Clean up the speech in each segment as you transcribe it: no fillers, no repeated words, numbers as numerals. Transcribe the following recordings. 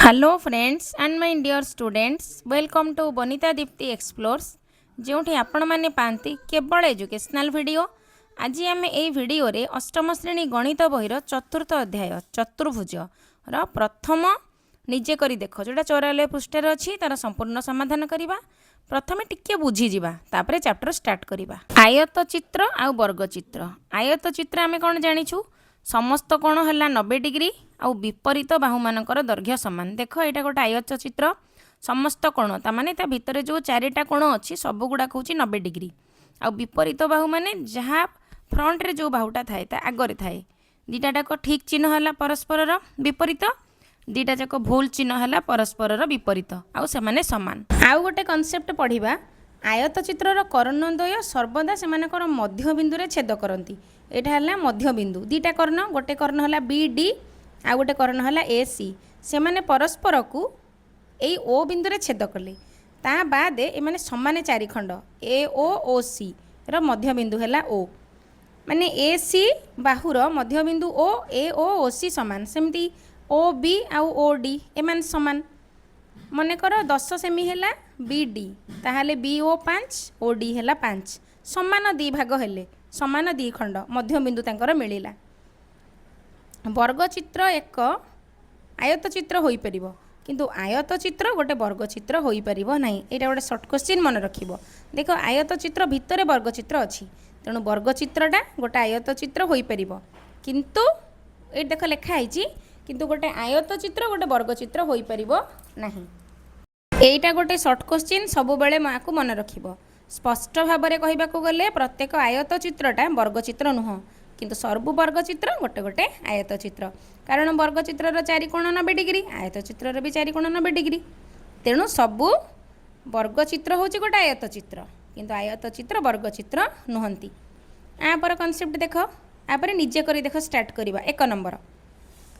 Hello friends and my dear students, welcome to Banita Dipti explores, जोठी आपण माने पांती केवल एजुकेशनल वीडियो। आज आम ए वीडियो रे अष्टम श्रेणी गणित बहिर चतुर्थ अध्याय चतुर्भुज र प्रथम निजे करी देख जोटा 94 पृष्ठार अच्छी तार संपूर्ण समाधान करवा। प्रथमे टिके बुझी जिबा तापरे चैप्टर स्टार्ट करवा। आयत चित्र आ वर्ग चित्र। आयत चित्र आमे कोन जानिछु, समस्त कोण है 90 डिग्री आउ विपरीत बाहु मानकर दैर्घ्य सामान। देख यहाँ गोटे आयत चित्र, समस्त कोण ताने ता भितर जो चारिटा कोण अच्छी सब गुड़ाक हूँ 90 डिग्री। आउ विपरीत बाहु माने जहाँ फ्रंट रे जो बाहुटा थाए ता आगरे थाए। दीटा जाक ठीक चिन्ह है परस्पर विपरीत, दीटा जाक भूल चिन्ह है परस्पर विपरीत, आउ से सामान। आउ गोटे कनसेप्ट पढ़िबा, आयत चित्रर कर्णद्वय सर्वदा से मध्य बिंदु रे छेद करती। यहाँ है मध्य बिंदु, दीटा कर्ण, गोटे कर्ण है बी डी आ गोटे कर्ण है ए सी। से माने परस्पर को यही ओ बिंदु रे छेद कले, ता बाद एमाने समान चारि खंड ए ओ सी र मध्य बिंदु है ओ, माने ए सी बाहुर मध्य बिंदु ओ ए ओ सी समान। सेमती ओ बी आउ ओ डी एमान समान। मनकर 10 सेमी है बी डी, ताहले बी ओ 5 ओ डी है 5, समान दी भाग हेले समान दी खंड मध्य बिंदु तांकर मिलिला। वर्ग चित्र एक आयत चित्र होई परिबो, किंतु आयत चित्र गोटे वर्ग चित्र होई परिबो नाही। एटा गोटे शॉर्ट क्वेश्चन मन रखिबो। देखो आयत चित्र भितरे वर्ग चित्र अछि, तेणु वर्ग चित्रटा गोटे आयत चित्र होई परिबो, किंतु ए देख लेखा आइछि किंतु गोटे आयत चित्र गोटे वर्ग चित्र होई परिबो नाही। एटा गोटे शॉर्ट क्वेश्चन सब बेले माको मन रखिबो। स्पष्ट भाव में कहबाकू गले प्रत्येक आयत चित्रटा वर्ग चित्र नुह, किंतु सर्व वर्ग चित्र गोटे गोटे आयत चित्र। कारण वर्ग चित्रर 4 कोण 90 डिग्री, आयत चित्रर भी 4 कोण 90 डिग्री, तेणु सबू वर्ग चित्र होची गोटे आयत चित्र, किंतु आयत चित्र वर्ग चित्र नुहंती। आपर कनसेप्ट देख, आपर निजे करी देख स्टार्ट करवा। 1 नंबर,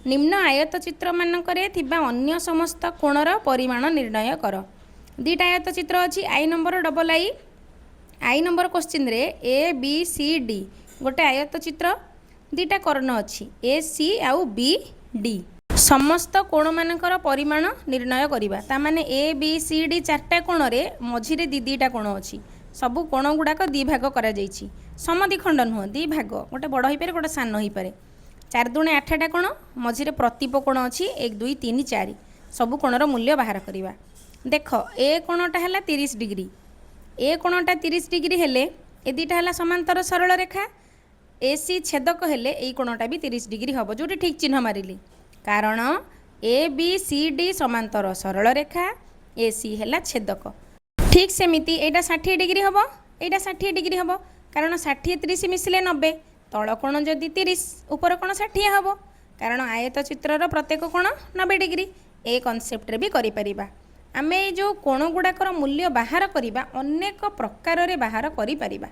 निम्न आयत चित्र मानकरे थिबा अन्य समस्त कोणर परिमाण निर्णय कर। दीटा आयत चित्र अच्छी आई नंबर डबल आई नंबर क्वेश्चन रे ए बी सी डी गोटे आयत चित्र, दीटा कर्ण अच्छी ए सी आउ बी डी। समस्त कोण मानकर परिमाण निर्णय करवा, तामाने ए बी सी डी 4टा कोण रे मझिरे दीटा कोण अच्छी, सबू कोण गुड़ाक दी भाग करा जाइछि। समद्विखंड नुह, दी भाग, गोटे बड़ हो पारे गोटे सान हो पारे। 4 दूने 8टा कोण, मझिरे प्रतीप कोण अच्छी 1 2 3 4, सबू कोणर मूल्य बाहर करवा। देख ए कोणटा है 30 डिग्री, ए कोणटा 30 डिग्री हेले ए दीटा है समांतर सरल रेखा, ए सी छेदक हेले ए कोणटा भी 30 डिग्री हम, जो ठीक चिन्ह मारिली। कारण ए बी सी डी समांतर सरल रेखा, ए सी है छेदक। ठीक सेमिति एटा 60 डिग्री हम, एटा 60 डिग्री हम, कारण 60 30 मिसिले 90, तल कोण जदि 30 ऊपर कोण 60 हम, कारण आयत चित्रर प्रत्येक कोण 90 डिग्री। ए कनसेप्ट रे भी करि परिबा। आमे जो कोण गुड़ाकर मूल्य बाहर करवा अनेक प्रकार रे बाहर करि परिबा।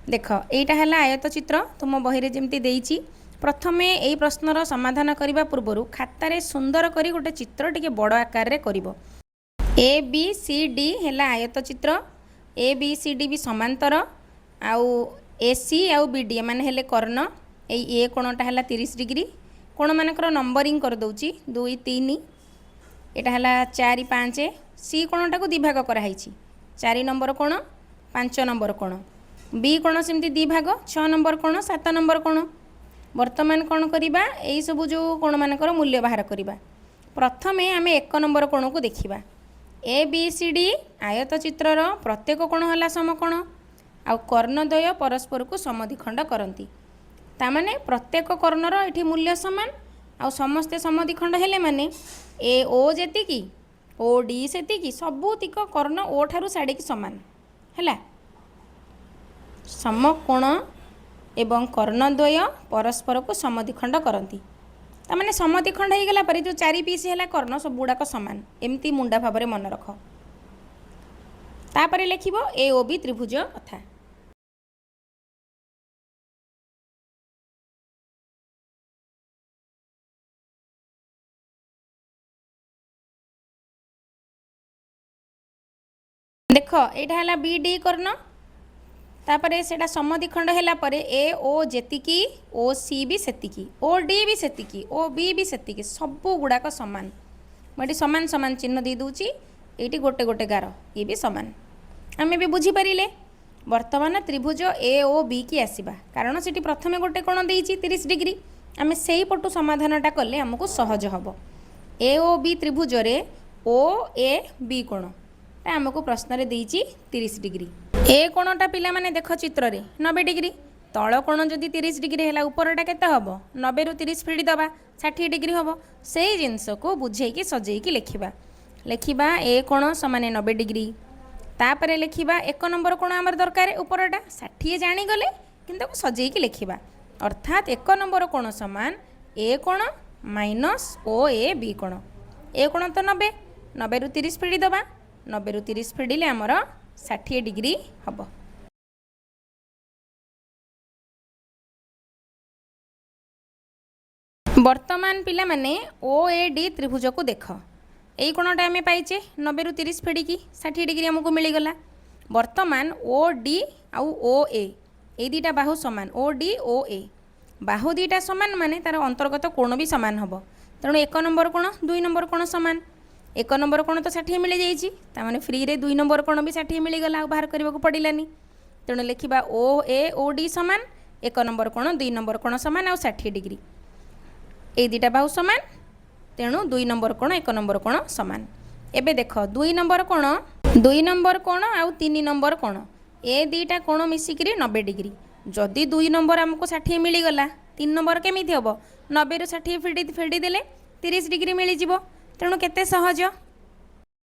देख एटा है आयत चित्र, तुम बहिरे जमती देइछि। प्रथमे एई प्रश्नर समाधान करने पूर्व खातार सुंदर करी गोटे चित्र टिके बड़ आकार रे करिवो। ए बी सी डी है आयत चित्र, ए बी सी डी भी समांतर, आउ ए सी आउ बी डी माने हेले कर्ण। ए कोणटा है 30 डिग्री, कोण मानकर नंबरिंग कर दउछि 2 3, एटा है 4 5, सी कोणटा को दिभाग कराई 4 नंबर कोण 5 नंबर कोण, बी कोण सेमती दिभाग 6 नंबर कोण 7 नंबर कोण। वर्तमान कौन करवा यही सब जो कोण मानकर मूल्य बाहर करवा। प्रथमे आम 1 नंबर कोण को देखा। ए बी सी डी आयत चित्रर प्रत्येक कोण है समकोण, आउ कर्णद्वय परस्पर को समद्विखंड करती, तामाने प्रत्येक कर्णर ये मूल्य सामान, आउ समस्ते समद्विखंड हेले माने ए ओ जेतिकी ओ डी सेतिकी, सबूतिक कर्ण ओ ठारू साड़ी सामान है। समकोण एवं कर्णद्वय परस्पर को समद्विखंड करती, तामाने समद्विखंड हो गला पर जो 4 पीस है कर्ण सब गुड़ाक सामान, एमती मुंडा भाव में मन रख। तापर लिखिबो ए ओ बी त्रिभुज कथा। देख यहाँ है बी डी कर्ण, तापर सेटा समद्विखंड है ए ओ जेतिकी ओ सी भी सेतिकी, ओ डी भी सेतिकी, ओ बी भी सेतिकी, सबू गुड़ाक सामान। मुझे सामान सामान चिन्ह दे दूची ये गोटे गोटे गार ये भी सामान आम भी बुझीपारे। बर्तमान त्रिभुज ए ओ बी की आसवा कारण से प्रथम गोटे कोण देती 30 डिग्री आम से पटु समाधानटा कले आमको सहज हम। ए ओ बी त्रिभुज ओ ए बी कोण आमको प्रश्न देती 30 डिग्री। ए कोणटा पिला माने देख चित्र रे 90 डिग्री तल कोण जदि 30 डिग्री है उपरटा केते हम 90 रु 30 फेड़ी दबा 60 डिग्री हम से जिनस को बुझेकी सजेकी लिखा लिखा ए कोण समान 90 डिग्री तापर लिखा 1 नंबर कोण आमर दरकार उपरटा 60 जाणीगले कि सजेकी लिखा अर्थात 1 नंबर कोण समान ए कोण माइनस ओ ए बी कोण। ए कोण तो 90 90 रु 30 फेड़ी दबा 90 रु 30 फेड़िले आमर 60 डिग्री हम। वर्तमान पिला माने ओ ए डी त्रिभुज को देख यही कोणटा आम पाइचे 90 रु 30 फेड़ी 60 डिग्री आमको मिलगला। वर्तमान ओ डी आउ ओ ए दुटा बाहु सामान ओ डी ओ ए बाहु दुटा सामान माने तार अंतर्गत कोण भी सामान हम तेणु 1 नंबर कोण 2 नंबर कोण सामान 1 नंबर कोण तो 60 मिल जाइए फ्री रे 2 नंबर कोण भी 60 मिलगला बाहर करने को पड़ानी तेणु लिखा ओ ए ओ डी सामान 1 नंबर कोण 2 नंबर कोण सामान आउ 60 डिग्री ये दुटा बाहु सामान तेणु 2 नंबर कोण 1 नंबर कोण सामान। एबे देख 2 नंबर कोण आउ 3 नंबर कोण ए दुटा कोण मिसिक 90 डिग्री जदि 2 नंबर आमको 60 मिलगला 3 नंबर केमी हम 90 रु 60 फेड़ी देले 30 डिग्री मिलଯିव तेणु केते सहज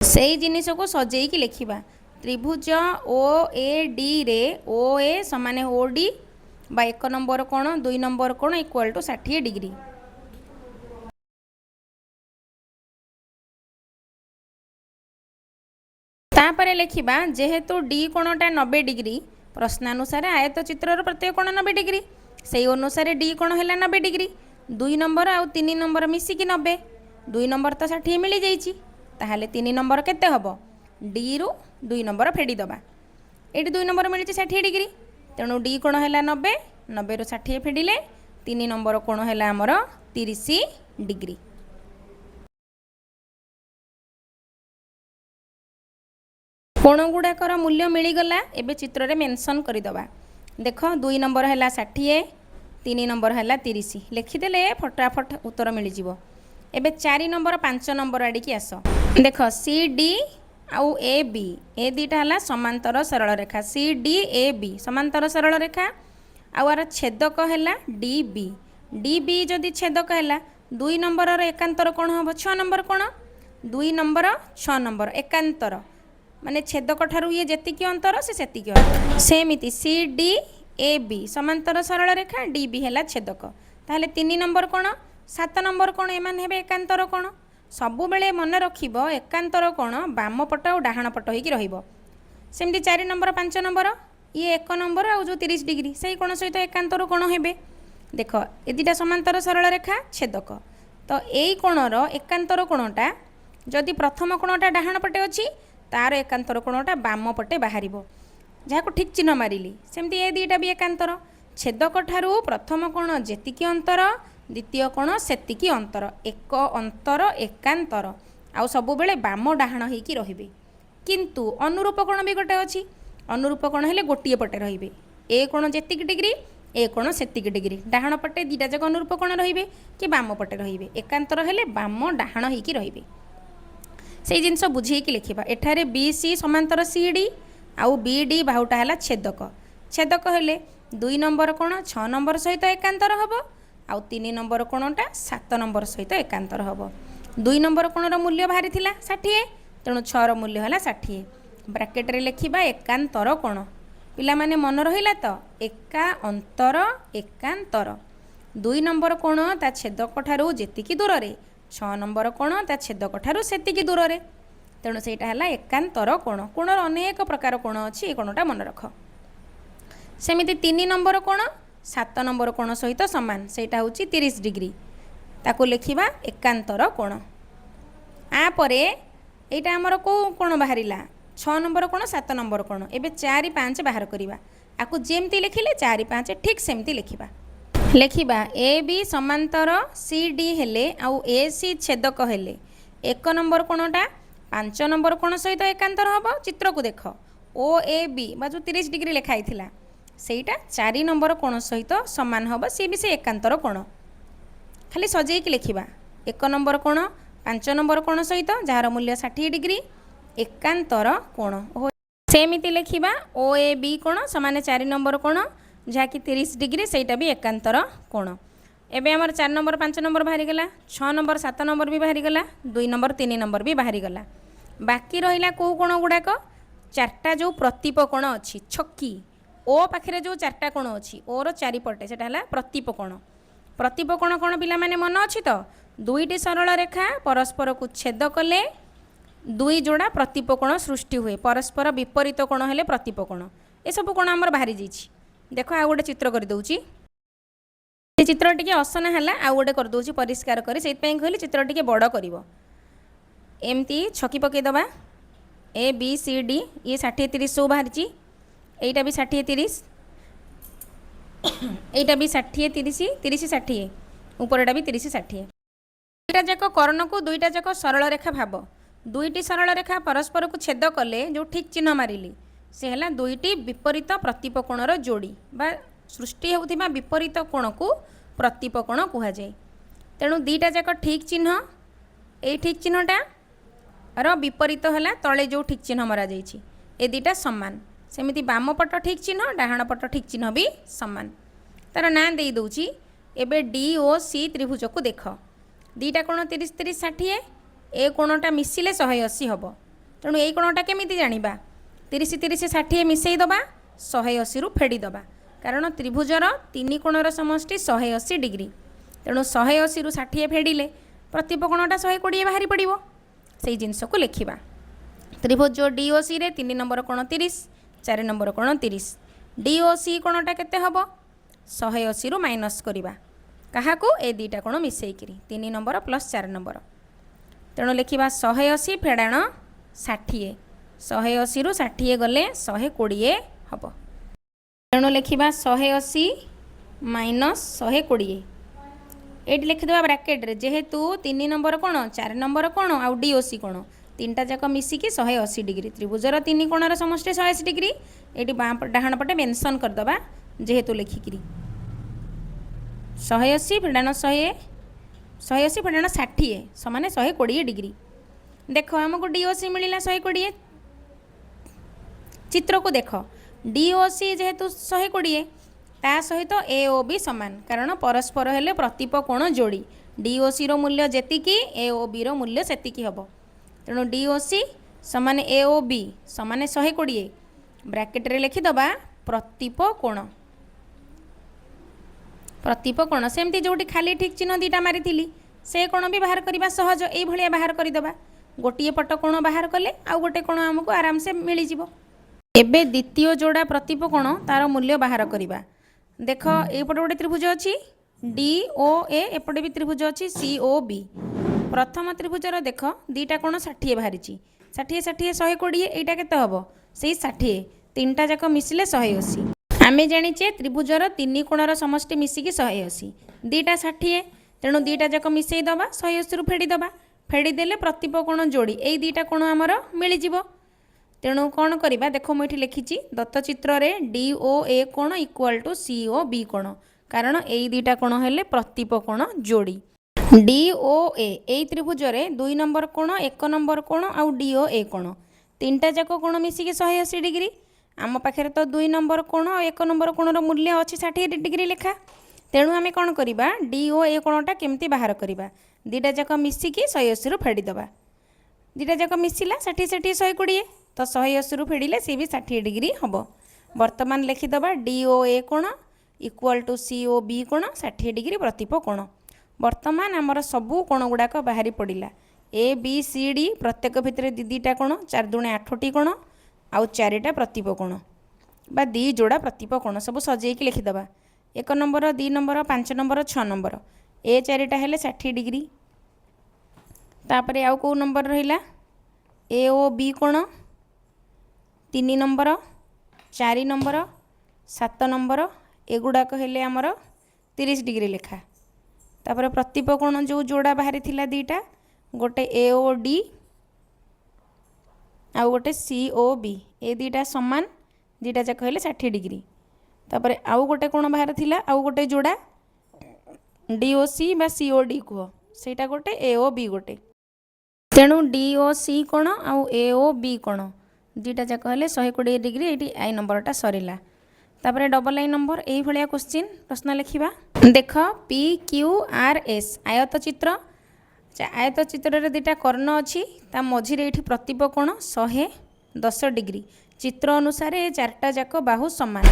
से जिनिस को सजेकी लिखा त्रिभुज ओ ए डी रे ओ ए समान ओ डी बा 1 नंबर कोण 2 नंबर कोण इक्वल टू 60 डिग्री। तापर लिखा जेहेतु डी कोणटा 90 डिग्री प्रश्नानुसार आयत चित्र प्रत्येक कोण 90 डिग्री से अनुसार डी कोण है 90 डिग्री 2 नंबर आउ 3 नंबर मिसिकी 90 2 नंबर तो 60 मिल जाइए ताहले 3 नंबर केते हम डी रु 2 नंबर फेड़ी दबा ये 2 नंबर मिली 60 डिग्री तेणु डी कोण है 90 90 रु 60 फेड़िले 3 नंबर कोण है आमर 30 डिग्री। कोण गुड़ाकर मूल्य मिलगला एबे चित्र रे मेंशन करदबा देख 2 नंबर है 60 3 नंबर है 30 लिखिदेले फटाफट उत्तर मिल जाव। एबे 4 नंबर 5 नंबर आड़ी की आस देख सी डी आउ ए बी ए दुटा है समांतर सरल रेखा सी डी ए बी समांतर सरल रेखा आर छेदक है डी बी जदि छेदक है 2 नंबर एकांतर कोण हम 6 नंबर कोण 2 नंबर 6 नंबर एकांतर माने छेदक ठारू ये जेतिकी अंतर से सेतिकी अंतर सेमिति सी डी ए बी समांतर सरल रेखा डी बी है छेदक ताहले 3 नंबर कोण 7 नंबर कोण एमान हेबे एकांतर कोण सबु बेले मन रखिबो एकांतर कोण बाम पट और डाहाण पट होइकी रहिबो सेमति 4 नंबर 5 नंबर ये 1 नंबर आउ जो 30 डिग्री सही कोण सहित एकांतर कोण हेबे देख ए दुटा समांतर सरल रेखा छेदक तो एई कोणर एकांतर कोणटा जदि प्रथम कोणटा डाहाण पटे अछि तार एकांतर कोणटा बाम पटे बाहर जहाँ को ठीक चिन्ह मारिली सेमती ए दुटा भी एकांतर छेदक ठारू प्रथम कोण जेतिकी अंतर द्वितीय कोण सेतिकी अंतर एक अंतर एकांतर आउ सब बेले बाम डाहाण होइकी रहिबे किंतु अनुरूप कोण भी गोटे अछि अनुरूप कोण हेले गोटिए पटे रहिबे ए कोण जेतिकी डिग्री ए कोण सेतिकी डिग्री डाहाण पटे दुटा जक अनुरूप कोण रहिबे कि बाम पटे रहिबे एकांतर हेले बाम डाहाण होइकी रहिबे से जिनस बुझेकी लिखा एठारे बी सी समांतर सी डी आउ बी डी बाहुटा है छेदक छेदक हेले 2 नंबर कोण 6 नंबर सहित एकांतर हम आउ 3 नंबर कोणटा 7 नंबर सहित एकांतर हम 2 नंबर कोणर मूल्य बाहरी 60 तेणु 6 मूल्य है 60 ब्राकेट रे लिखा एकांतर कोण पिला माने मन रहिला तो एका अंतर एकांतर 2 नंबर कोण ता छेदक ठारू जेतिकी दूर रे 6 नंबर कोण ता छेदक ठारू सेतिकी दूर रे तेणु सेटा हला एकांतर कोण कोणर अनेक प्रकार कोण अछि कोणटा मन रख सेमिति 3 नंबर कोण 7 नंबर कोण सहित समान सेटा होची 30 डिग्री ताको लिखिबा एकांतर कोण आ परे एटा हमर को कोण बाहरिला 6 नंबर कोण 7 नंबर कोण एबे 4 5 बाहर करिबा आकु जेमती लिखिले 4 5 ठीक सेमती लिखिबा लिखिबा ए बी समांतर सी डी हेले आउ ए सी छेदक हेले एक नंबर कोणटा 5 नंबर कोण सहित एकांतर हम चित्र को देख ओ ए बी बा जो 30 डिग्री लिखाई सेटा 4 नंबर कोण सहित सामान हम सी भी से एकांतर कोण खाली सजेक लिखा 1 नंबर कोण 5 नंबर कोण सहित जार मूल्य 60 डिग्री एकांतर कोण सेमती लिखा ओ ए बी कोण समान 4 नंबर कोण जहाँकि 30 डिग्री सेटा भी एकांतर कोण एबे हमर 4 नंबर 5 नंबर बाहरी गला 6 नंबर 7 नंबर भी बाहरी गला 2 नंबर 3 नंबर भी बाहरी गला बाकी रहिला को कोण गुड़ाक चारटा जो प्रतीप कोण अच्छी छक्की ओ पाखे जो चारटा कोण अच्छी ओर चारिपटे सेटा हला प्रतीप कोण कोण पिला माने मन अच्छी तो दुईटी सरल रेखा परस्पर को छेद कले दुई जोड़ा प्रतीप कोण सृष्टि हुए परस्पर विपरीत कोण हेले प्रतीप कोण ए सब कोण हमर बाहरी जाइछि देखो आ गोटे चित्र कर दउछि चित्र टी असना है आउ गोटे करदे परिष्कार कर कहली चित्र टी बड़ कर एमती छकी पकईदबा ए बी सी डी ये 60 30 सब बाहरी यहीटा भी 60 30 यहीटा भी 60 30 30 60 उपरटा भी 30 60 दुईटा जाक कर्ण को दुईटा जाक सरल रेखा भाव दुईटी सरल रेखा परस्पर को छेद कले जो ठीक चिन्ह मारिली से है दुईटी विपरीत प्रतीप कोणर जोड़ी बा सृष्टि होउथिबा विपरीत कोण को प्रतीप कोण कह जाए तेणु दीटा जाक ठीक चिन्ह ए ठीक चिन्हटा र विपरीत है तले जो ठीक चिन्ह मरा जाइछि ए दीटा समान सेमिति बाम पट ठीक चिन्ह डाहाण पट ठीक चिन्ह भी समान तार ना दे दउछि एबे डी ओ सी त्रिभुज को देख दीटा कोण 30 30 60 ए कोणटा मिसिले 180 हबो तेणु ए कोणटा केमिति जानिबा 30 30 60 मिसेई दबा 180 रु फेडी दबा कारण त्रिभुजर 3 कोणर समष्टि 180 डिग्री तेणु 180 रु 60 फेडिले प्रतीप कोणटा 120 बाहरी पड़ो से जिनस को लिखा त्रिभुज डीओसी रे 3 नंबर कोण 30 4 नंबर कोण 30 डीओसी कोणटा केते हबो 180 रु माइनस करवा क्या ए दुईटा कोण मिसेकरी 3 नंबर प्लस 4 नंबर तेणु लिखा 180 फेड़ाण 60 180 रु 60 गले 120 हम तेणु लिखा 180 माइनस 120 ये लिखिदेवा ब्राकेट रे जेहेतु 3 नंबर कोण 4 नंबर कोण आउ डीओसी कोण तीनटा जाक मिसिकी 180 डिग्री त्रिभुजर 3 कोणर समष्टि 180 डिग्री ये डाहाण पटे मेनसन करदबा जेहेतु लिखिकी 180 फेड़ाण 180 फेड़ाण 60 समान 120 डिग्री देख आमको डीओसी मिलला 120 चित्र को देख डीओसी जेहेतु 120 ता सहित एओ बी सामान कारण परस्पर हेले प्रतीप कोण जोड़ी डीओसी रो मूल्य जेतिकी एओ बी रो मूल्य सेतिकी हबो तेणु डीओसी समान एओ बी समान 120 ब्रैकेट रे लिखि दबा प्रतीप कोण सेमती जोटी खाली ठीक चिन्ह दीटा मारी से कोण भी बाहर करबा सहज एई भलिया बाहर करदबा गोटिए पट कोण बाहर कले आ गोटे कोण हमको आराम से मिली जिवो एबे द्वितीय जोड़ा प्रतीप कोण तार मूल्य बाहर करबा देख एपटे गोटे त्रिभुज अच्छी डी ओ ए एपटे भी त्रिभुज अच्छी सी ओ बी प्रथम त्रिभुजर देख दीटा कोण 60 बाहरी 60 60 120 एटा केते हबो से 60 तीनटा जाक मिसिले 180 आमे जानिचे त्रिभुजर 3 कोणर समष्टि मिसिकी 180 दीटा 60 तेणु दीटा जाक मिसई दबा 180 रु फेडी दबा फेडी देले प्रतीप कोण जोड़ी एई दीटा कोण हमर मिली जिवो तेणु कौन करवा देख मुझे लिखी दत्त चित्र रे डी ओ ए कोण equal to C O B कोण कारण यही दुईटा कोण हेले प्रतीप कोण जोड़ी डी ओ ए त्रिभुज रे 2 नंबर कोण 1 नंबर कोण आउ डी ओ ए कोण तीनटा जाक कोण मिसिकी 180 डिग्री आम पाखे तो 2 नंबर कोण और 1 नंबर कोणर मूल्य अच्छी 60 डिग्री लेखा तेणु आम कौन करवा डी ओ ए कोणटा केमती बाहर करवा दीटा जाक मिसिकी 180 रु फेडी दबा दीटा जाक मिसिला 60 60 120 तो 180 रु फेडिले सी भी 60 डिग्री हम बर्तमान लिखिदबा डी ओ ए कोण equal to C O B कोण 60 डिग्री प्रतीप कोण बर्तमान आमर सबू कोण गुड़ाक बाहरी पड़ा ए बी सी डी प्रत्येक भितर दीटा कोण 4 दूणे 8टी कोण आउ 4टा प्रतीप कोण बा दी जोड़ा प्रतीप कोण सब सजेकी लिखिदबा 1 नंबर 2 नंबर 5 नंबर 6 नंबर ए 4टा हेले 60 डिग्री तापरे आउ को नंबर रहिला ए ओ बी कोण 3 नंबर 4 नंबर 7 नंबर एगुड़ाक हेले आमर 30 डिग्री लेखा तापर प्रतीप कोण जो जोड़ा बाहरी थिला दीटा गोटे AOD आउ गोटे COB ए दुईटा सामान दुईटा जाक हेले 60 डिग्री तापर आउ गोटे कोण बाहर थिला आउ गोटे जोड़ा DOC बा COD कह सेटा गोटे AOB गोटे तेणु DOC कोण आउ AOB कोण दुईटा जाक हेले 120 डिग्री ये आई नंबरटा सरला तापर डबल आई नंबर यही भाया क्वेश्चन प्रश्न लिखा देख PQRS आयत चित्र आयत चित्र दुईटा कर्ण अच्छी ता मझिरे ये प्रतिप कोण 110 डिग्री चित्र अनुसार ये चार्टा जाक बाहु समान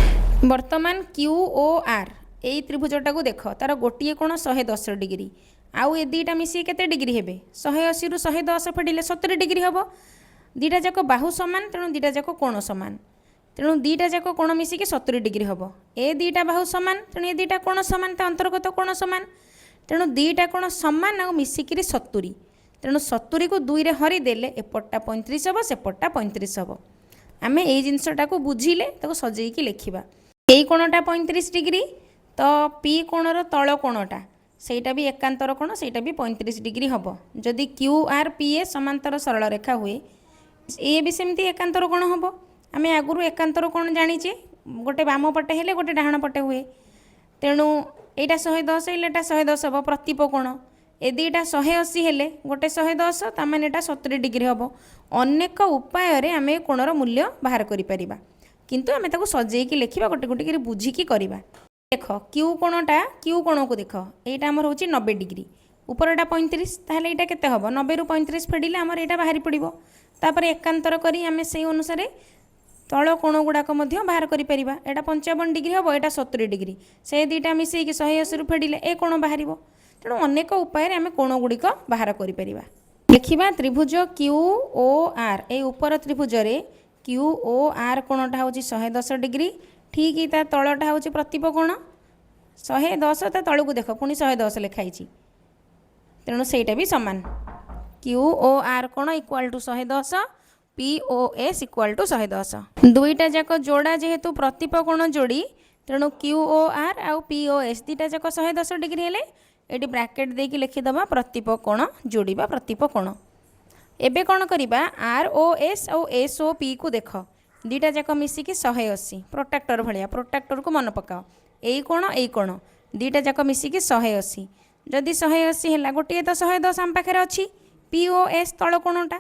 वर्तमान QOR यही त्रिभुजटा को देख तार गोटे कोण 110 डिग्री आउ ए दुईटा मिसी केते डिग्री हेबे 180 रु 110 फेडिले 70 डिग्री हम दुईटा जाक बाहु समान तेणु दुईटा जाक कोण समान तेणु दुईटा जाक कोण मिसिकी 70 डिग्री हम ए दुईटा बाहु समान तेणु ए दुईटा कोण समान ता अंतर्गत कोण समान तेणु दुईटा कोण समान आ मिसिकी 70 तेणु 70 को 2 रे हरी देले एपटटा 35 हम सेपटटा 35 हम आम ये जिनसटा को बुझिले ताको सजेकी लिखा यही कोणटा 35 डिग्री तो P कोणर तल कोणटा सेटा भी एकांतर कोण सेटा भी 35 डिग्री हम जदि QRPA समांतर सरल रेखा हुए ये भी सेमती एकांतर कोण हम आम आगुरी एकांतर कोण जानीचे गोटे बाम पटे हेले गोटे डाहाण पटे हुए तेणु एटा 110 हेले एटा 110 हम प्रतिप कोण ए दुईटा 180 हेले गोटे 110 ताମାନେ एटा 70 डिग्री हम अनेक उपाय रे आम कोणर मूल्य बाहर करि परिबा किंतु आम ताको सजेकी लिखिबा गोटे गोटे करी बुझिकी करबा देख क्यू कोणटा क्यू कोण को देख एटा हमर होची 90 डिग्री ऊपरटा 35 ताहले एटा केते हबो 90 रु 35 फेडिले हमर एटा बाहरी पड़िबो तापर एकांतर करी आम से अनुसार तल कोण गुड़ाक बाहर करि परिबा एटा 55 डिग्री हम एटा 70 डिग्री से दुईटा मिसेकी 180 रु फेडिले ए कोण बाहर तेणु अनेक उपाय आम कोण गुड़िक बाहर करि परिबा देखिबा त्रिभुज QOR ए ऊपर त्रिभुज रे QOR कोणटा होची 110 डिग्री ठीक ता तलटा होची प्रतिप कोण 110 ता तलू को देख पुणी 110 लिखाई तेणु सेटा भी समान QOR कोण equal to 110 POS equal to 110 दुईटा जाक जोड़ा जेहेतु प्रतिप कोण जोड़ी तेणु QOR आउ POS दुईटा जाक 110 डिग्री हेले एटी ब्रैकेट देकी लिखिदबा प्रतिप कोण जोड़ीबा प्रतिप कोण एबे कोण करिबा ROS और SOP को देख दुईटा जाक मिसिकी 180 प्रोटेक्टर भलिया प्रोटेक्टर को मन पकाओ एई कोण दुईटा जाक मिसिकी 180 जदि 180 हैला गोटे तो 110 आम पाखे अच्छी POS तल कोणटा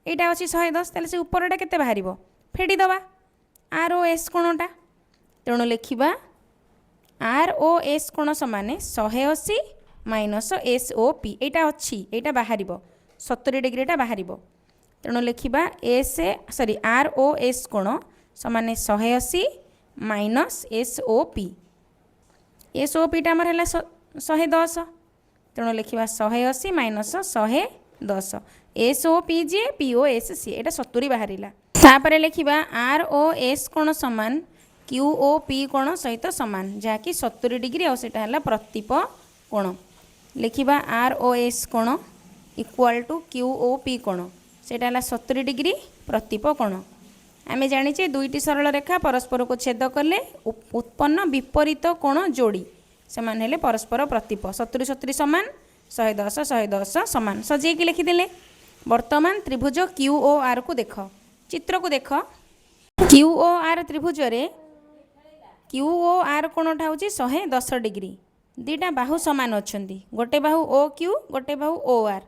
यहाँ अच्छी 110 तेल से उपरटा केते बाहरिबो फेडिदबा ROS कोणटा तेणु लिखिबा ROS कोण समान 180 माइनस SOP यहाँ अच्छी यहाँ बाहरिबो 70 डिग्रीटा बाहरिबो तेणु लिखिबा ROS कोण समान 180 माइनस SOP SOP टा हमर हैला 110 तेणु लिखिबा 180 माइनस 110 SOP जे POS सी एटा 70 बाहरिला तापरे लिखिबा ROS कोण समान QOP कोण सहित समान जहाँकि 70 डिग्री और सेटा हला प्रतिप कोण लिखिबा ROS कोण इक्वल टू QOP कोण सेटा हला 70 डिग्री प्रतिप कोण आमे जानिचे दुईटी सरल रेखा परस्पर को छेद कले उत्पन्न विपरीत कोण जोड़ी समान हेले परस्पर प्रतिप 70 70 समान 110 110 समान सजेकी लिखिदेले वर्तमान त्रिभुज QOR को देख चित्र को देख QOR त्रिभुज रे QOR कोणटा होची 110 डिग्री दुईटा बाहु समान अच्छी गोटे बाहु OQ गोटे बाहु OR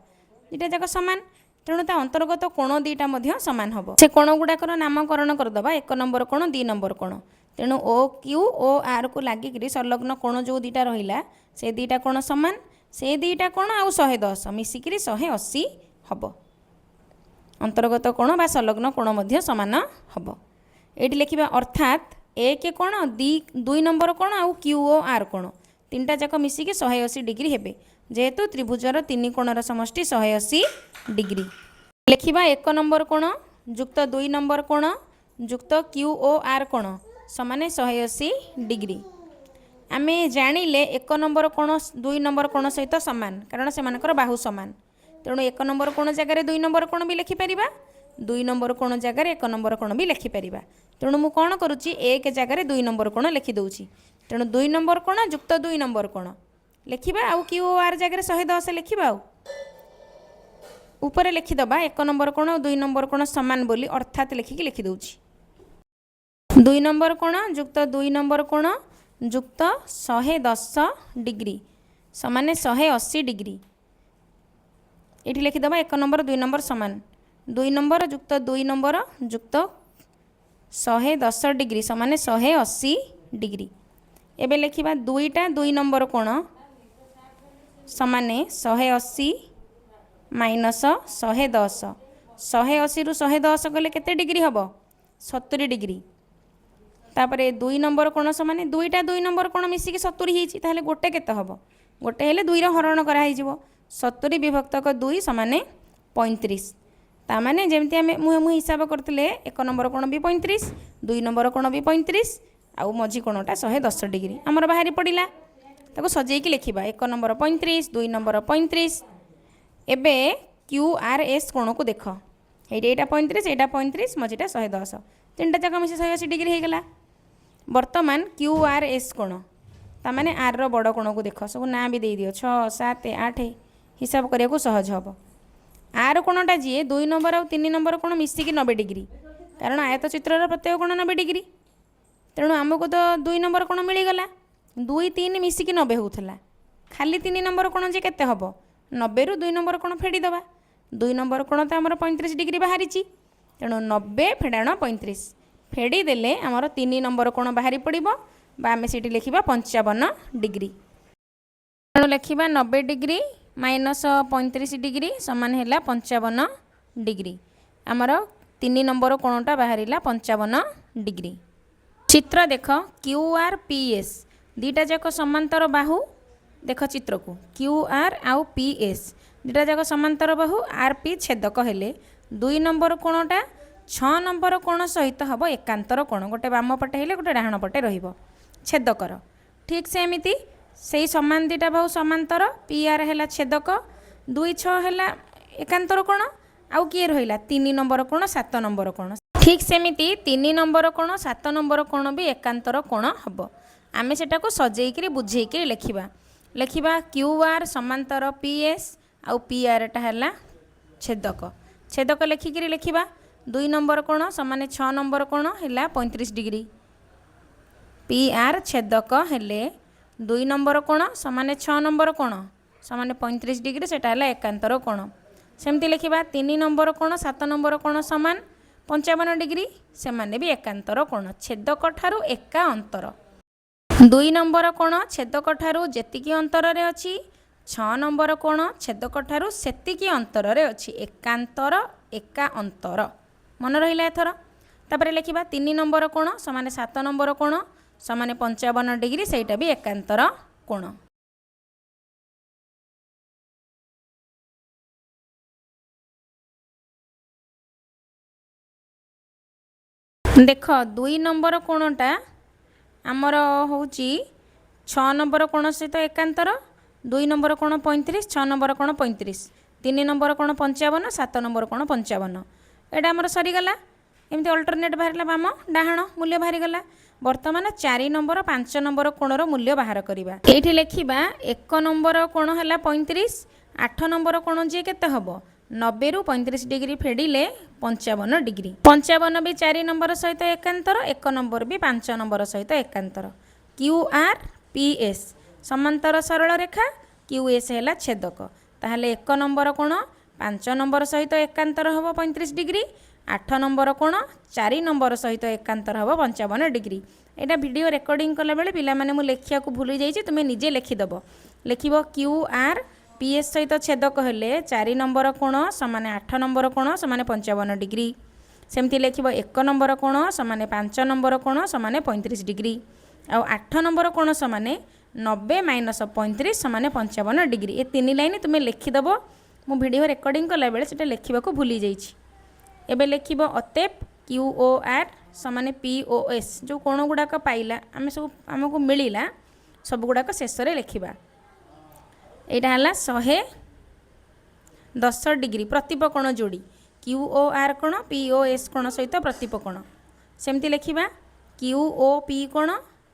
दुईटा जाक समान तेणु ता अंतर्गत कोण दुईटा सामान हम से कोण गुड़ाकर नामकरण करदबा 1 नंबर कोण 2 नंबर कोण तेणु OQ OR को लागिक संलग्न कोण जो दुईटा रहिला से दुईटा कोण समान से दुईटा कोण आउ 110 मिसिकी 180 हम अंतर्गत कोण बा संलग्न कोण सामान हम ये लिखा अर्थात 1 कोण 2 नंबर कोण आउ QOR कोण तीनटा जाक मिसिकी 180 डिग्री हेबे जेहेतु त्रिभुजर 3 कोणर समष्टि 180 डिग्री लिखिबा 1 नंबर कोण जुक्त 2 नंबर कोण जुक्त QOR कोण समान 180 डिग्री आमे जानिले 1 नंबर कोण 2 नंबर कोण सहित समान कारण से मानकर बाहु समान तेणु 1 नंबर कोण जगह 2 नंबर कोण भी लिखि परिबा 2 नंबर कोण जगह 1 नंबर कोण भी लिखि परिबा तेणु मु कोण करूची 1 जगह 2 नंबर कोण लिखि दउची तेणु 2 नंबर कोण जुक्त 2 नंबर कोण लिखिबा आउ QOR जगह 110 लिखिबा आउ ऊपर लिखिदबा 1 नंबर कोण और 2 नंबर कोण समान बोली अर्थात लिखिकी लिखिदे 2 नंबर कोण जुक्त 2 नंबर कोण जुक्त 110 डिग्री समान 180 डिग्री। ये लिखिदबा 1 नंबर 2 नंबर समान 2 नंबर जुक्त 2 नंबर जुक्त 110 डिग्री समान 180 डिग्री। एबे लिखिबा 2टा 2 नंबर कोण समान 180 माइनस 110 180 रु 110 गले केते डिग्री हम 70 डिग्री। तापर 2 नंबर कोण समान 2टा 2 नंबर कोण मिसिकी 70 होती ताहले गोटे केते हम गोटे हेले 2 रे हरण कराई 70 विभक्तक 2 समान 35 तामाने जेमती आम मुहे मुहे हिसाब करते 1 नंबर कोण भी 35 2 नंबर कोण भी 35 आउ मझी कोणटा 110 डिग्री आमर बाहरी पड़ा ताको सजेकी लिखा 1 नंबर 35 2 नंबर 35। एबे क्यू आर एस कोण को देख ये 35 यहाँ 35 मझीटा 110 तीनटा जाक मिसे 180 डिग्री हो गला। बर्तमान क्यू आर एस कोण तामाने आर रो बड़ कोण को देख सब ना भी दे दियो 6 7 8 हिसाब करिया को सहज हम। आर कोणटा जी 2 नंबर और 3 नंबर कोण मिसिकी 90 डिग्री कारण आयत चित्र प्रत्येक कोण 90 डिग्री तेणु आमको तो 2 नंबर कोण मिलगला 2 3 मिसिकी 90 होता खाली 3 नंबर कोण जे केते हम 90 रु 2 नंबर कोण फेड़ीदबा 2 नंबर कोण तो आमर 35 डिग्री बाहरी तेणु 90 फेड़ाण 35 फेड़ीदेले आमर 3 नंबर कोण बाहरी पड़ो आम से लिखा 55 डिग्री तेणु लिखा 90 डिग्री माइनस 35 डिग्री समान है 55 डिग्री आमर 3 नंबर कोणटा बाहर 55 डिग्री। चित्र देख क्यू आर पी एस दीटा जाक समांतर बाहु देख चित्र को क्यू आर आउ पी एस दुटा जाक समांतर बाहु आर पी छेदक हेले 2 नंबर कोणटा 6 नंबर कोण सहित हम एकांतर कोण गोटे बाम पटे हेले गोटे डाहाण पटे रहिबो छेदकर ठीक से एमिति से समान दुटा बाहु समांतर पी आर है छेदक 2 6 है एकांतर कोण आउ किए रहा 3 नंबर कोण 7 नंबर कोण ठीक सेमिति 3 नंबर कोण 7 नंबर कोण भी एकांतर कोण हम आमे सेटा को सजेकी बुझेकी लिखा क्यू आर समांतर पी एस आउ पी आर टा है छेदक छेदक लिखिकी लिखा 2 नंबर कोण समान 6 नंबर कोण है 35 डिग्री पी आर छेदक हेले 2 नंबर कोण समान 6 नंबर कोण समान 35 डिग्री सेटा है एकांतर कोण सेमती लिखा 3 नंबर कोण 7 नंबर कोण समान 55 डिग्री से माने भी एकांतर कोण छेदक ठारू एका अंतर 2 नंबर कोण छेदक ठारू जेतिकी अंतर रे अछि 6 नंबर कोण छेदक ठारू सेतिकी अंतर रे अछि एकांतर एका अंतर मन रहिला एथर। तापर लिखा 3 नंबर कोण समान 7 नंबर कोण समान 55 डिग्री सेटा भी एकांतर कोण। देख 2 नंबर कोणटा आमर होची 6 नंबर कोण सहित एकांतर 2 नंबर कोण 35 6 नंबर कोण 35 3 नंबर कोण 55 7 नंबर कोण 55 एटा आमर सरीगला एमती अल्टरनेट बाहर बाम डाहाण मूल्य बाहरी गला। बर्तमान 4 नंबर 5 नंबर कोणर मूल्य बाहर करवा ये लिखा 1 नंबर कोण है 35 8 नंबर कोण जी केते हम 90 रु 35 डिग्री फेड़िले 55 डिग्री 55 भी 4 नंबर सहित एकांतर 1 नंबर भी 5 नंबर सहित एकांतर क्यू आर पी एस समांतर सरल रेखा क्यू एस है छेदक ताहले 1 नंबर कोण 5 नंबर सहित एकांतर हम 35 डिग्री 8 नंबर कोण 4 नंबर सहित एकांतर हम 55 डिग्री। यहाँ वीडियो रेकर्डिंग कला बेले पिला माने मु लेखिया को भूली जाइए तुम्हें निजे लिखिदेव लिख क्यू आर पी एस सहित छेदक हेले 4 नंबर कोण समान 8 नंबर कोण समान 55 डिग्री सेमती लिख 1 नंबर कोण समान 5 नंबर कोण समान 35 डिग्री आ 8 नंबर कोण समान 90 माइनस 35 समान 55 डिग्री ये 3 लाइन तुम्हें लिखिदेव मु वीडियो रेकर्डिंग कला बेले सेटा लिखा भूली जाइए। एबे लिखिबो अतेप क्यू ओ आर समान पी ओ एस जो कोण गुड़ाक पाइला आम सब आमको मिलला सब गुड़ाक शेष में लिखा यहाँ है 110 डिग्री प्रतिप कोण जोड़ी क्यू ओ आर कोण पी ओ एस कोण सहित प्रतिप कोण सेमती लिखा क्यू ओ पी कोण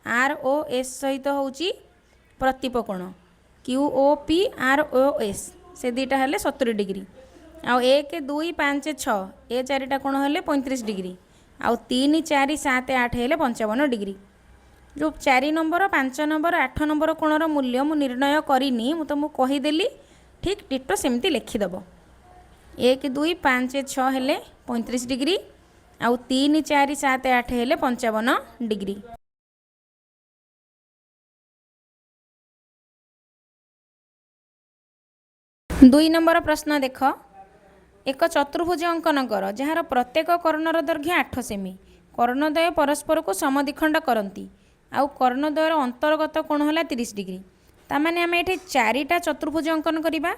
आर ओ एस सहित होची प्रतिप कोण Q O P R O S से दुईटा हेले 70 डिग्री आउ 1 2 5 6 ए चारिटा कोण हेले 35 डिग्री आउ 3 4 7 8 हेले 55 डिग्री। जो 4 नंबर 5 नंबर 8 नंबर कोणर मूल्य मु निर्णय करनी मु तुमको कहीदेली ठीक डिटो सेमती लिखिदेव 1 2 5 6 हेले 35 डिग्री आउ 3 4 7 8 हेले 55 डिग्री। दुई नंबर प्रश्न देख एक चतुर्भुज अंकन कर जार प्रत्येक कर्णर दैर्घ्य 8 सेमी कर्णद्वय परस्पर को समद्विखंड करती आउ कर्णद्वयर अंतर्गत कोण है 30 डिग्री ताने आम ये चारिटा चतुर्भुज अंकन करवा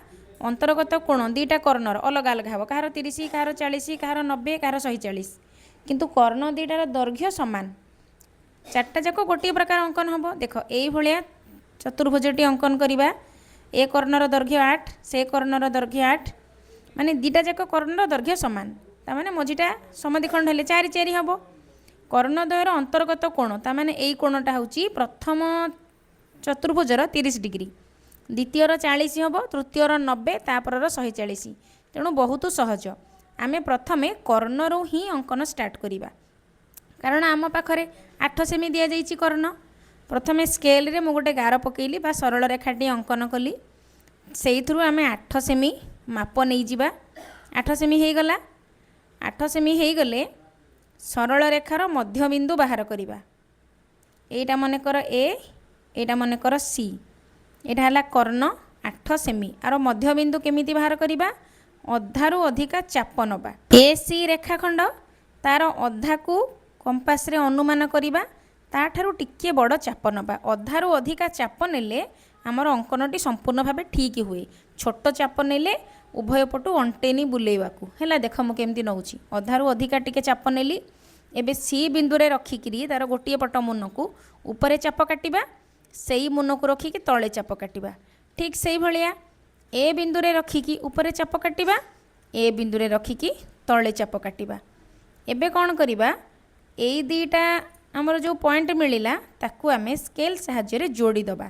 अंतर्गत कोण दीटा कर्णर अलग अलग हे कहार 30 कहार 40 कहार 90 कहार 140 किंतु कर्ण दीटार दैर्घ्य सामान चार्टा जाक गोटे प्रकार अंकन हम देख ये चतुर्भुजटी अंकन करवा ए कर्णर दैर्घ्य 8 से कर्णर दैर्घ्य 8 माने दीटा जाक कर्णर दैर्घ्य सामान ताने मझीटा समद्विखंड हेले 4 4 हम कर्णद्वयर अंतर्गत कोण ताने यही कोणटा हूँ प्रथम चतुर्भुजर 30 डिग्री द्वितीयर 40 हम तृतीयर 90 तापर 140 तेणु बहुत सहज आमे प्रथमे कर्णरू ही अंकन स्टार्ट करिबा कारण आम पाखरे 8 सेमी दिया जाइछि कर्ण प्रथमे स्केल रे मु गोटे गार पकेली बा सरल रेखाटी अंकन कली सेई थ्रु आमे 8 सेमी माप नहीं जिबा 8 सेमी हे गला 8 सेमी हे गले सरल रेखार मध्य बिंदु बाहर करिबा एटा मने कर ए एटा मने कर सी एटा हला कर्ण 8 सेमी आर मध्य बिंदु केमिति बाहर करिबा अधारु अधिका चाप नबा ए सी रेखाखंड तार अधा को कंपास रे अनुमान करिबा ताठारु टिके बड़ चाप नबा अधारु अधिका चाप नेले आमर अंकनटी संपूर्ण भाव ठीक हुए छोट चाप नेले उभय पटु अंटेनी बुलेवाकू हैला देख मु केमती नउची अधारु अधिका टिके चाप नेली एबे सी बिंदु रे रखिकिरी तार गोटिए पट मुन को ऊपरे चाप काटिबा सेई मुन को रखिकी तळे चाप काटिबा ठीक सेई भलिया ए बिंदु रे रखिकी ऊपरे चाप काटिबा ए बिंदु रे रखिकी तळे चाप काटिबा एबे कोन करिबा एई दीटा आमर जो पॉइंट मिलिला ताकू आमे स्केल साहाय्य रे जोड़ी दबा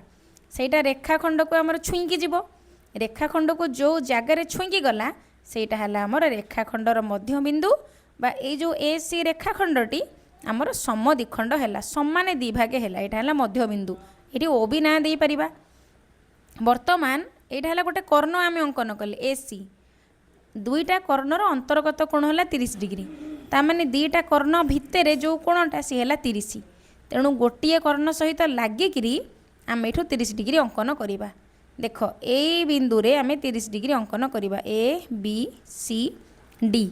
सेटा रेखाखंड को आमर छुईकी जीवो रेखाखंड को जो जगार छुईकी गला सेटा हला आमर रेखाखंडर मध्य बिंदु बा ए जो ए सी रेखाखंडटी आमर समद्विखंड हैला समान दी भागे हैला एटा हला मध्य बिंदु एटी ओ भी ना दे परिबा वर्तमान एटा हला गोटे कर्ण आमे अंकन कले ए सी दुईटा कर्णर अंतर्गत कोण है 30 डिग्री तामाने दीटा कर्ण भितर जो कोणटा सी है 30 तेणु गोटे कर्ण सहित लगिकी आम एठू 30 डिग्री अंकन करवा देख ए बिंदु रे आम 30 डिग्री अंकन करवा ए बी सी डी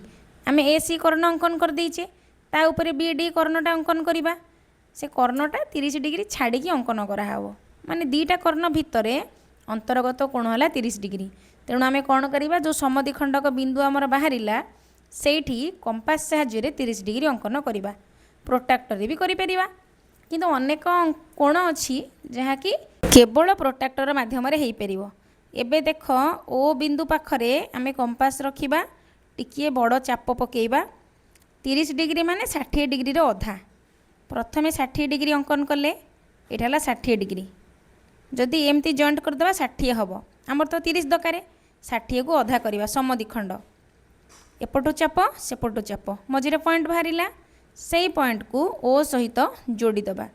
आम ए सी कर्ण अंकन कर देचे ता ऊपर बी डी कर्णटा अंकन करवा से कर्णटा 30 डिग्री छाड़ी अंकन कराव माने दीटा कर्ण भितर अंतर्गत कोण है 30 डिग्री तेणु आम कौन करवा जो समद्विखंडक बिंदु आमर बाहरिला सेठी कंपास साहाय्य 30 डिग्री अंकन करवा प्रोट्राक्टर भी करिपरिबा किंतु अनेक कोण अच्छी जहाँकि केवल प्रोट्राक्टर माध्यम रे हेई एबे देख ओ बिंदु पाखरे आमे कंपास रखिबा टिकिए बड़ चाप पकेइबा 30 डिग्री माने 60 डिग्री रो अधा प्रथमे 60 डिग्री अंकन कले एटा हला 60 डिग्री जदि एमती जॉइंट करदेबा 60 हम आमर तो 30 दरकार 60 को अधा करवा समद्विखंड एपटू चाप सेपटू चाप मझे पॉइंट बाहरिला से पॉइंट को ओ सहित जोड़ीदबा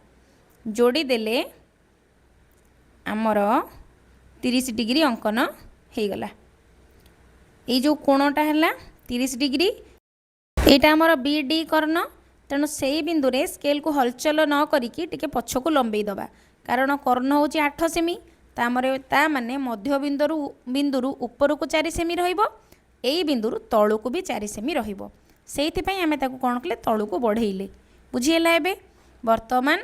जोड़ीदेले आमर 30 डिग्री अंकन हो गला ये जो कोणटा है 30 डिग्री यहाँ आमर बी डी कर्ण तेणु से बिंदु रे स्केल को हलचल न करिकी टिके पछकू लंबे दबा कारण कर्ण हूँ 8 सेमी ता माने मध्य बिंदुरु ऊपर को 4 सेमी रहिबो एई बिंदुरु तळु को भी 4 सेमी रहिबो सेइथि पई आमे ताकू कोन कले तळु को बढ़ेइले बुझिएला एबे वर्तमान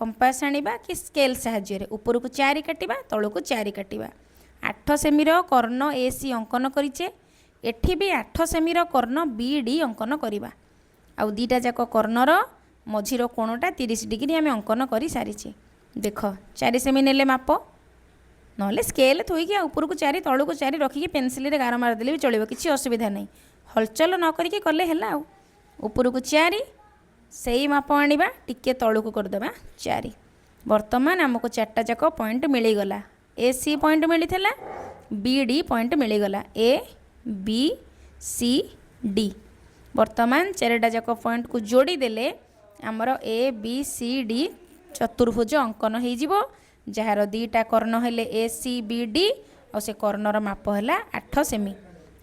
कंपास आनिबा कि स्केल साहाय्य रे ऊपर को 4 काटिबा तळु को 4 काटिबा 8 सेमी रो कर्ण ए सी अंकन करिचे एठी भी 8 सेमी रो कर्ण बी डी अंकन करिबा आउ दीटा जाक कर्णर मझीर कोणटा 30 डिग्री आमे अंकन करि सारिचे देख 4 सेमी नेले माप नहले स्केल थोइकी ऊपर को 4 तळु को 4 रखिकी पेंसिल रे गार मार देले भी चलिबो किछि असुविधा नहीं हलचल न करिकी कले हैला आ ऊपर को 4 सेई माप आनिबा टिके तळु को कर देबा 4 वर्तमान हमको 4टा जाक पॉइंट मिली गला ए सी पॉइंट मिली थला बी डी पॉइंट मिली गला ए बी सी डी। वर्तमान चारिटा जाक पॉइंट को जोड़ी देले आमर ए बी सी डी चतुर्भुज अंकन हो जार दीटा कर्ण हेले ए सी बी डी और से कर्णर माप है 8 सेमी।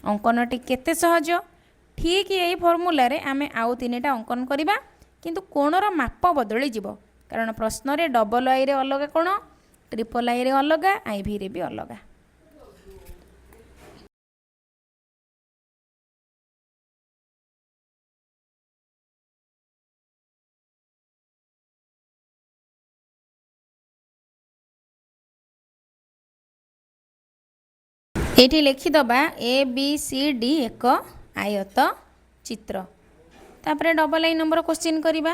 अंकनटी केते सहज। ठीक यही फर्मूला रे आमे आउ 3टा अंकन करबा किंतु कोणर माप बदली जीव कारण प्रश्न रे डबल आई रे अलग कोण, ट्रिपल आई रे अलग, आई भी रे भी अलग। ये लिखिदबा ए बी सी डी एक आयत चित्र। तापर डबल आई नंबर क्वेश्चन करवा।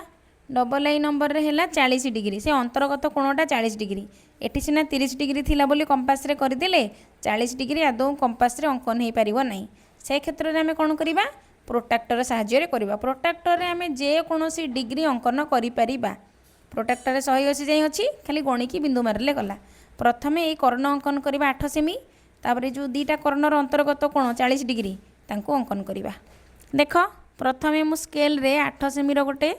डबल आई नंबर रे हैला 40 डिग्री से अंतर्गत कोणटा 40 डिग्री। एटी सिना 30 डिग्री थिला बोली कंपास रे करदेले 40 डिग्री आदौ कंपास रे अंकन हो पारिबो नाही। से क्षेत्र रे हमें कोन करबा प्रोट्रैक्टर सहाय्य रे करबा। प्रोट्रैक्टर रे हमें जे कोनोसी डिग्री अंकन करि परिबा। प्रोट्रैक्टर 180 जाई अछि खाली गणिकी बिंदु मारले गला। प्रथमे ए कर्ण अंकन करबा 8 सेमी। तापर जो दीटा कर्णर अंतर्गत कोण 40 डिग्री तांको अंकन करवा। देख प्रथमे मु स्केल रे 8 सेमी रो गोटे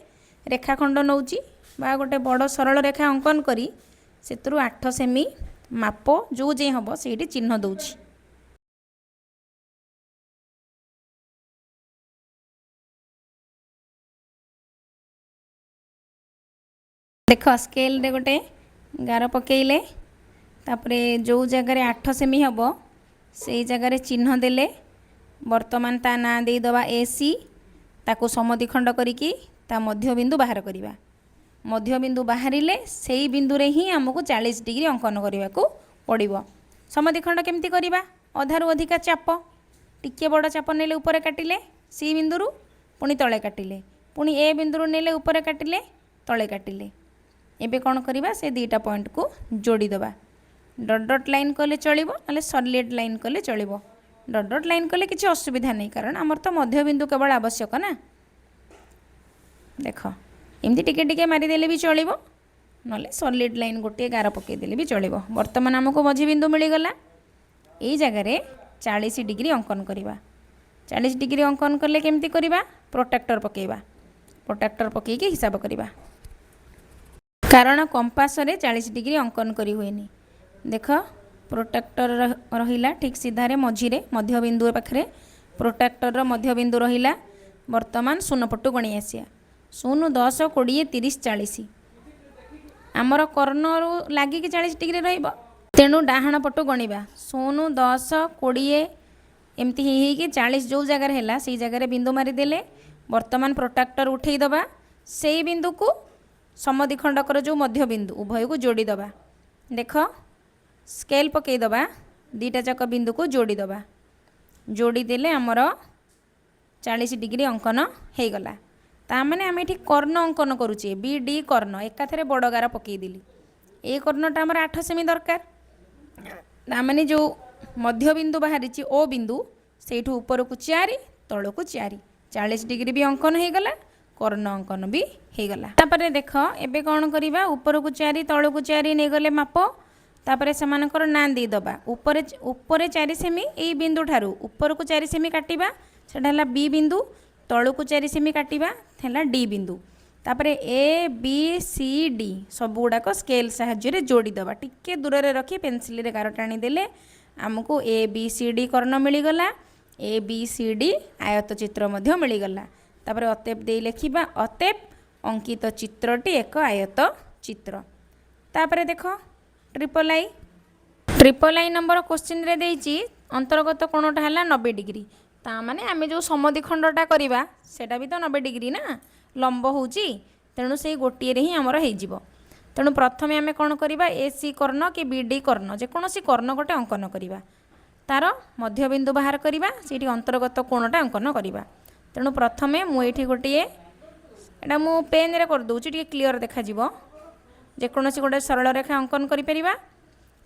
रेखाखंड नौची बा गोटे बड़ सरल रेखा अंकन करी सेतरु 8 सेमी माप जो जे हम से चिन्ह दौची। देख स्केल रे गोटे गार पकेइले तापरे जो जगार 8 सेमी हम से जगार चिन्ह देले। वर्तमान ता ना दे दवा ए सी ताको समद्विखंड करिकी ता मध्य बिंदु बाहर करिबा। मध्य बिंदु बाहरिले सेई बिंदु रे ही हमको 40 डिग्री अंकन करने को पड़िबो। समद्विखंड केमती करिबा अधारु अधिका चाप टिके बड़ चाप नेले ऊपर काटिले सी बिंदु पुणी तले काटिले पुणी ए बिंदु नेले ऊपर काटिले तले काटिले। एबे कोन करिबा से दीटा पॉइंट को जोड़ी दबा। डॉट डॉट लाइन कले चलिबो नाले सॉलिड लाइन कले चलिबो। डॉट डॉट लाइन कले किसी असुविधा नहीं कारण आमर तो मध्य बिंदु केवल आवश्यक ना। देख एमती टिके टिके मारिदेले भी चलिबो नाले सॉलिड लाइन गोटे गार पकई देले भी चलिबो। वर्तमान हमको मध्य बिंदु मिलगला। यही जगह 40 डिग्री अंकन करवा। 40 डिग्री अंकन कले केमती करवा प्रोट्रैक्टर पकेबा। प्रोट्रैक्टर पकईके हिसाब करवा कारण कंपास रे 40 डिग्री अंकन करी हुएनी। देख प्रोट्रैक्टर रहिला ठीक सीधारे मझिरे मध्य बिंदु पाखरे प्रोट्रैक्टर मध्य बिंदु रहिला। वर्तमान 0 पटु गणी आसिया 0 10 20 30 40 आमर कर्ण लागिकी 40 डिग्री रहिबो तेणु डाहाण पटु गणिबा 0 10 20 एमती ही 40 जो जगार हैला से जगार बिंदु मारी देले। वर्तमान प्रोट्रैक्टर उठेई दबा से बिंदु को समद्विखंडकर जो मध्य बिंदु उभय को जोड़ी दबा। देख स्केल पकई दबा दीटा जाक बिंदु को जोड़ी दबा। जोड़ी देले आमर 40 डिग्री अंकन हो गला। तामाने आम ये कर्ण अंकन करुचे बी डी कर्ण एकाथरे बड़ गार पकई देली। ए कर्णटा आमर 8 सेमी दरकार। तामाने जो मध्य बिंदु बाहरी ओ बिंदु सेठू ऊपर को 4 तल को 4 40 डिग्री भी अंकन हो गला कर्ण अंकन भी हो गला। तापरे देख एबे कौन करिबा ऊपर को 4 तल को 4 नहीं गले माप। तापरे सेमानकर ना दे दबा ऊपर ऊपर 4 सेमी ए बिंदु ठारू ऊपर को 4 सेमी काटिबा सेटा हला बी बिंदु तल को 4 सेमी काटिबा हला डी बिंदु। तापरे ए बी सी डी सब गुड़ाक स्केल साहाय्य रे जोड़ी दबा। टिके दूर रे रखी पेंसिल रे गार टाणी देले आमको ए बी सी डी कर्ण मिलगला। ए बी सी डी आयत चित्र मध्य मिलगला। तापरे अतेप दे लिखिबा अतेप अंकित चित्रटी एक आयत चित्र। तापरे देख ट्रिपल आई नंबर क्वेश्चन रे देइची अंतर्गत कोणटा हला 90 डिग्री। ता माने आमे जो समद्विखंडटा करबा सेटा भी तो 90 डिग्री ना लंब होउची तेणु से गोटिए रे ही हमर हेइ जिवो। तेणु प्रथमे आमे कोन करबा ए सी कर्ण कि बी डी कर्ण जे कोनोसी कर्ण गोटे अंकन करबा तार मध्य बिंदु बाहर करबा सेठी अंतर्गत कोणटा अंकन करबा। तेणु प्रथमे मु एठी गोटिए एटा मु पेन रे कर दोउची टिके क्लियर देखा जिवो। जेकोसी गोटे सरल रेखा अंकन करिपरिबा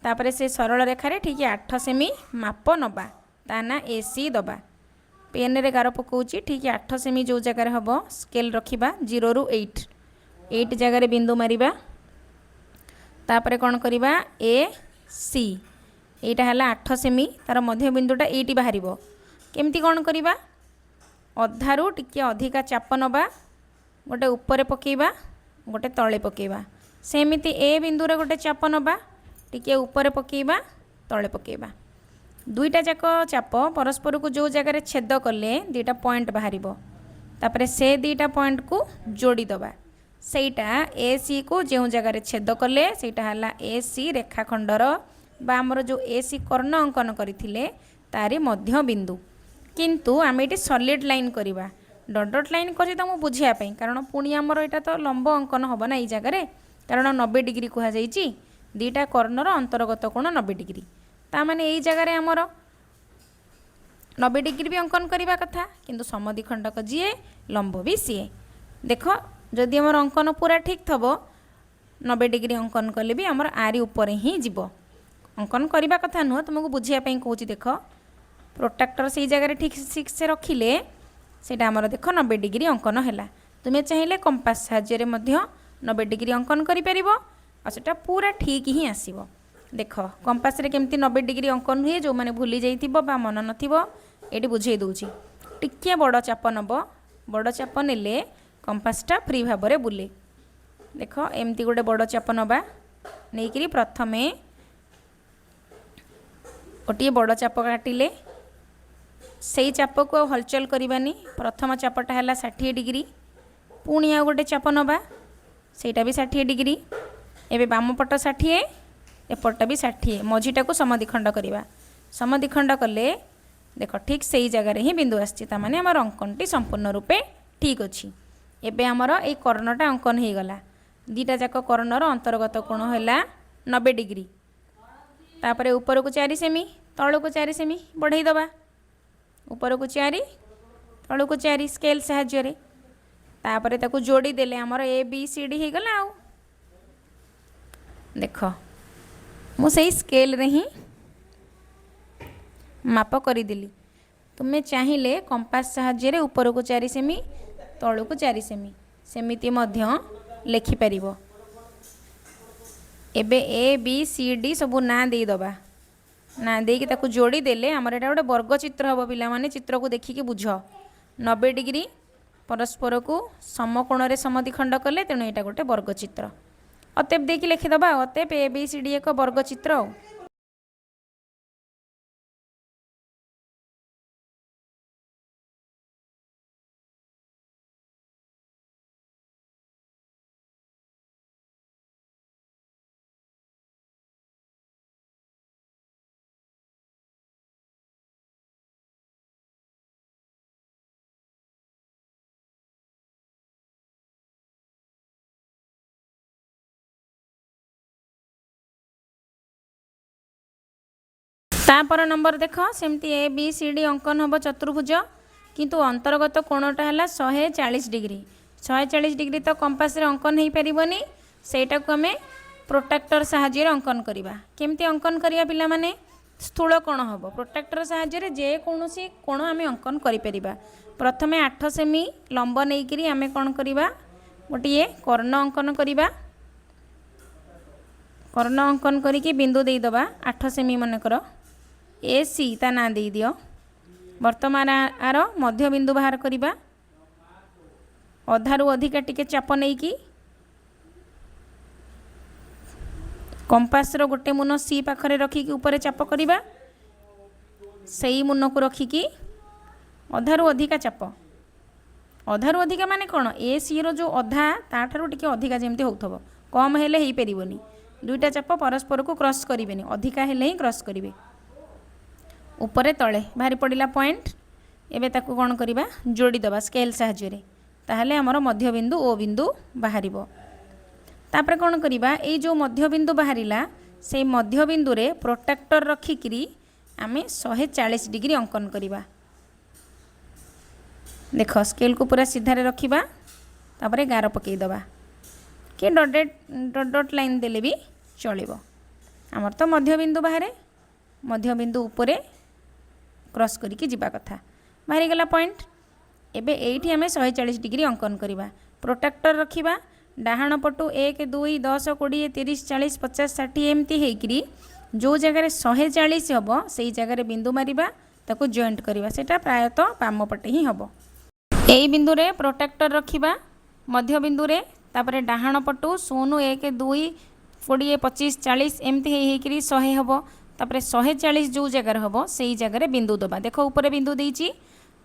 तापरे से सरल रेखा रे ठीक 8 सेमी माप नबा ता ना ए सी दबा। पेन रे गार पकाउची ठीक 8 सेमी जो जगह हम स्केल रखिबा 0 रु 8 जगह बिंदु मारिबा। तापरे कौन करिबा ए सी एटा हला 8 सेमी तार मध्य बिंदुटा एटी बाहरिबो। केमती कौन करिबा अधारू टिके अधिका चाप नबा गोटे ऊपर पकेबा गोटे तले पकेबा सेमिति ए बिंदु रे गोटे चाप नबा टिके ऊपर पकेबा तले पकेबा दुईटा जाक चाप परस्पर को जो जगह छेद कले दुईटा पॉइंट बाहर तापर से दुईटा पॉइंट को जोड़ी दबा सेटा ए सी को जो जगह छेद कले सेटा हला ए सी रेखाखंडर बा आमर जो ए सी कर्ण अंकन करथिले तारी मध्य बिंदु किंतु आम ये सॉलिड लाइन करवा डट डट लाइन कर तो बुझिया कारण पुणी आमर यहाँ तो लंब अंकन हम ना ये जगह कारण 90 डिग्री कहुई दुईटा कर्णर अंतर्गत कोण 90 डिग्री ताने यही जगह आमर 90 डिग्री भी अंकन करवा कथा किंतु समद्विखंडक जीए लंब भी सीए देख जदि आमर अंकन पूरा ठीक थब 90 डिग्री अंकन कले भी आमर आरी ऊपर ही जीव अंकन करवा कथा नुह तुमको बुझापी कौच देख प्रोट्राक्टर से जगह ठीक ठीक से रखिले सेटा आमर देख 90 डिग्री अंकन है तुम्हें चाहिए कंपास साहाय्य 90 डिग्री अंकन करा पूरा ठीक ही आसब देख कंपास रे केमती 90 डिग्री अंकन हुए जो मैंने भूली जाइथिबो बा मन नथिबो एटी बुझे दूची टिके बड़ चाप नब बड़ चाप नेले कंपासटा फ्री भाव में बुले देख एमती गोटे बड़ चाप नबा नहीं प्रथमे गोटे बड़ चाप काटिले से चाप को हलचल करवानी प्रथम चापटा है 60 डिग्री पुणी आ गोटे चाप नबा सेटा भी 60 डिग्री एबे बाम पट 60 एपटा भी 60 मझीटा को समद्विखंड करवा समद्विखंड कले देख ठीक से ही जगह ही बिंदु आसने आम अंकनटी संपूर्ण रूपे ठीक अच्छी एबे आमर ये कर्णटा अंकन हो गला दीटा जाक कर्णर अंतर्गत कोण है 90 डिग्री तापर ऊपर को 4 सेमी तल को 4 सेमी बढ़ई दबा ऊपर को 4 तल को 4 स्केल साहाय्य तापर ताकू जोड़ी देले आमर ए बी सी डी हो गला आउ देख मु सही स्केल रे ही माप करदेली तुम्हें चाहिए कंपास साहाय्य ऊपर को 4 सेमी तल को 4 सेमी सेमिति मध्य लेखिपर एबे ए बी सी डी सबू ना देदबा ना देकी ताकू जोड़ी देले आमर एटा गोटे वर्ग चित्र हम पिला माने चित्र को देखिकी बुझ 90 डिग्री परस्पर को समकोण रे समद्विखंड कले तेणु यहाँ गोटे वर्ग चित्र अतेब देकी लिखिदबा अतेब ए बी सी डी एक वर्ग चित्र। तापर नंबर देख सेमती ए बी सी डी अंकन हम चतुर्भुज किंतु अंतर्गत कोणटा है 140 डिग्री 140 डिग्री तो कंपास रे अंकन हो पारनी सेटा को आम प्रोट्राक्टर साहाय्य अंकन करवा केमती अंकन करवा पिला माने स्थूल कोण हम प्रोट्राक्टर साहाय्य जेकोसी कोण आम अंकन करा प्रथमे 8 सेमी लंब नहीं आम कौन करवा गोटे कर्ण अंकन करवा कर्ण अंकन करके बिंदु देदबा 8 सेमी मनकर ए सी ता ना दे दियो वर्तमान आर मध्य बिंदु बाहर करवा अधारू अधिका टिके चाप नहीं कि कंपास रो गोटे मुन सी पाखरे रखिकी ऊपर चाप करवा सही मुन को रखिकी अधारू अधिका चाप अधारू अधिका माने कौन ए सी रो जो अधा ताठारू टिके अधिका जेमती होउथबो कम हेले हेई परिबोनी दुईटा चाप परस्पर को क्रॉस करिवेनी अधिका हेले ही क्रॉस करिवे ऊपर तले बाहरी पड़ा पॉइंट एबे ताकू कौन करवा जोड़ी दबा स्केल साहाय्य ताहले हमर मध्य बिंदु ओ बिंदु बाहर तापर कौन करवा ये जो मध्य बिंदु बाहरिला से मध्य बिंदु रे प्रोट्राक्टर रखिकी आम 140 डिग्री अंकन करवा देख स्केल को पूरा सीधारे रखिबा तापर गार पकई दबा कि डट डट लाइन देले भी चलिबो आमर तो मध्य बिंदु बाहर मध्य बिंदु ऊपर क्रॉस करके जीवा कथा बाहरी गला पॉइंट एबे एठी आमे 140 डिग्री अंकन करवा प्रोट्राक्टर रखिबा डाहाण पटु 1 2 10 20 30 40 50 60 एमती हेकरी जो जगह 140 हम से जगह बिंदु मारिबा ताको जॉइंट करवा सेटा प्रायतः बाम पटे ही हम। यही बिंदु रे प्रोटेक्टर रखिबा मध्य बिंदु रे तापरे डाहाण पटु 0 1 2 20 25 40 एमती हेकरी 100 हम तापरे 140 जो जगार हम से जगार बिंदु दबा देख ऊपर बिंदु देइछि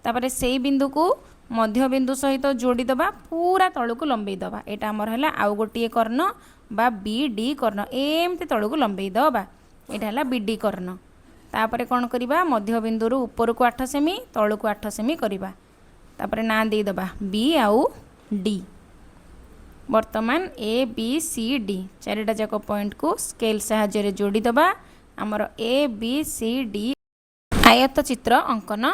तापरे से बिंदु को मध्य बिंदु सहित जोड़ी दबा पूरा तलू को लंबई दबा एटा हमर हला आउ गोटे कर्ण बा बी डी कर्ण एमती तलू को लंबई दबा एटा हला बी डी कर्ण तापरे कौन करबा मध्य बिंदु रु ऊपर को 8 सेमी तलू को 8 सेमी करबा तापरे ना दे दबा बी आउ डी वर्तमान ए बी सी डी चारिटा जाक पॉइंट को स्केल साहाय्य जोड़ी दबा आमर ए बी सी डी आयत चित्र अंकन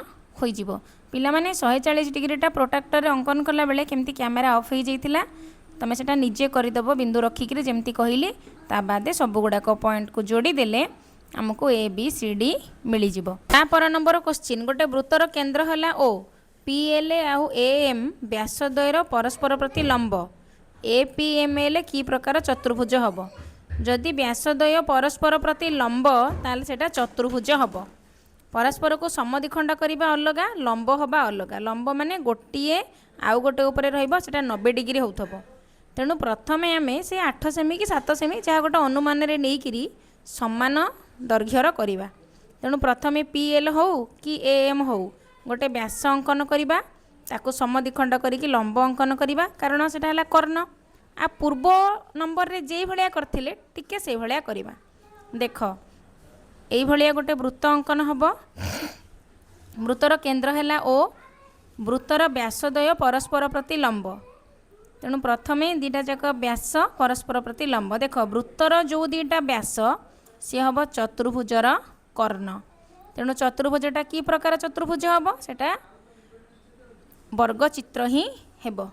होइजिवो पिला माने 140 डिग्रीटा प्रोटेक्टर अंकन कला बेले केमती कैमेरा ऑफ हो जाइतिला तमे सेटा निजे करदेव बिंदु रखिक जमती कहली ता बादे सब गुड़ाक पॉइंट को जोड़ी देले आमको ए बी सी डी मिल जिवो। ता पर नंबर क्वेश्चन गोटे वृत्तर केंद्र हला ओ पी एल आउ ए एम व्यासद्वयर परस्पर प्रति लंब ए पी एम एल की प्रकार चतुर्भुज हम जदि व्यासद्वय परस्पर प्रति लंब ताल सेटा चतुर्भुज हम परस्पर को समद्विखंड करबा अलगा लंब हवा अलगा लंब माने गोटिए आउ गोटे ऊपर रहइबो सेटा 90 डिग्री होथबो तेणु प्रथमे आमे से 8 सेमी कि 7 सेमी जहाँ गोटे अनुमान रे नेइकिरी समान दैर्घ्यर करबा तेणु प्रथमे पी एल हो कि ए एम हो गोटे व्यास अंकन करबा ताको समद्विखंड करिकी लंब अंकन करबा कारण सेटा हला कर्ण आ पूर्व नंबर रे जे भलिया करथिले टिके से भलिया करबा देख एई भलिया गोटे वृत्त अंकन हबो वृत्तर केंद्र हैला ओ वृत्तर व्यासद्वय परस्पर प्रति लंब तेणु प्रथमे दीटा जाक व्यास परस्पर प्रति लंब देख वृत्तर जो दीटा व्यास सी हम चतुर्भुजर कर्ण तेणु चतुर्भुजटा की प्रकार चतुर्भुज हम सेटा वर्ग चित्र ही हेबो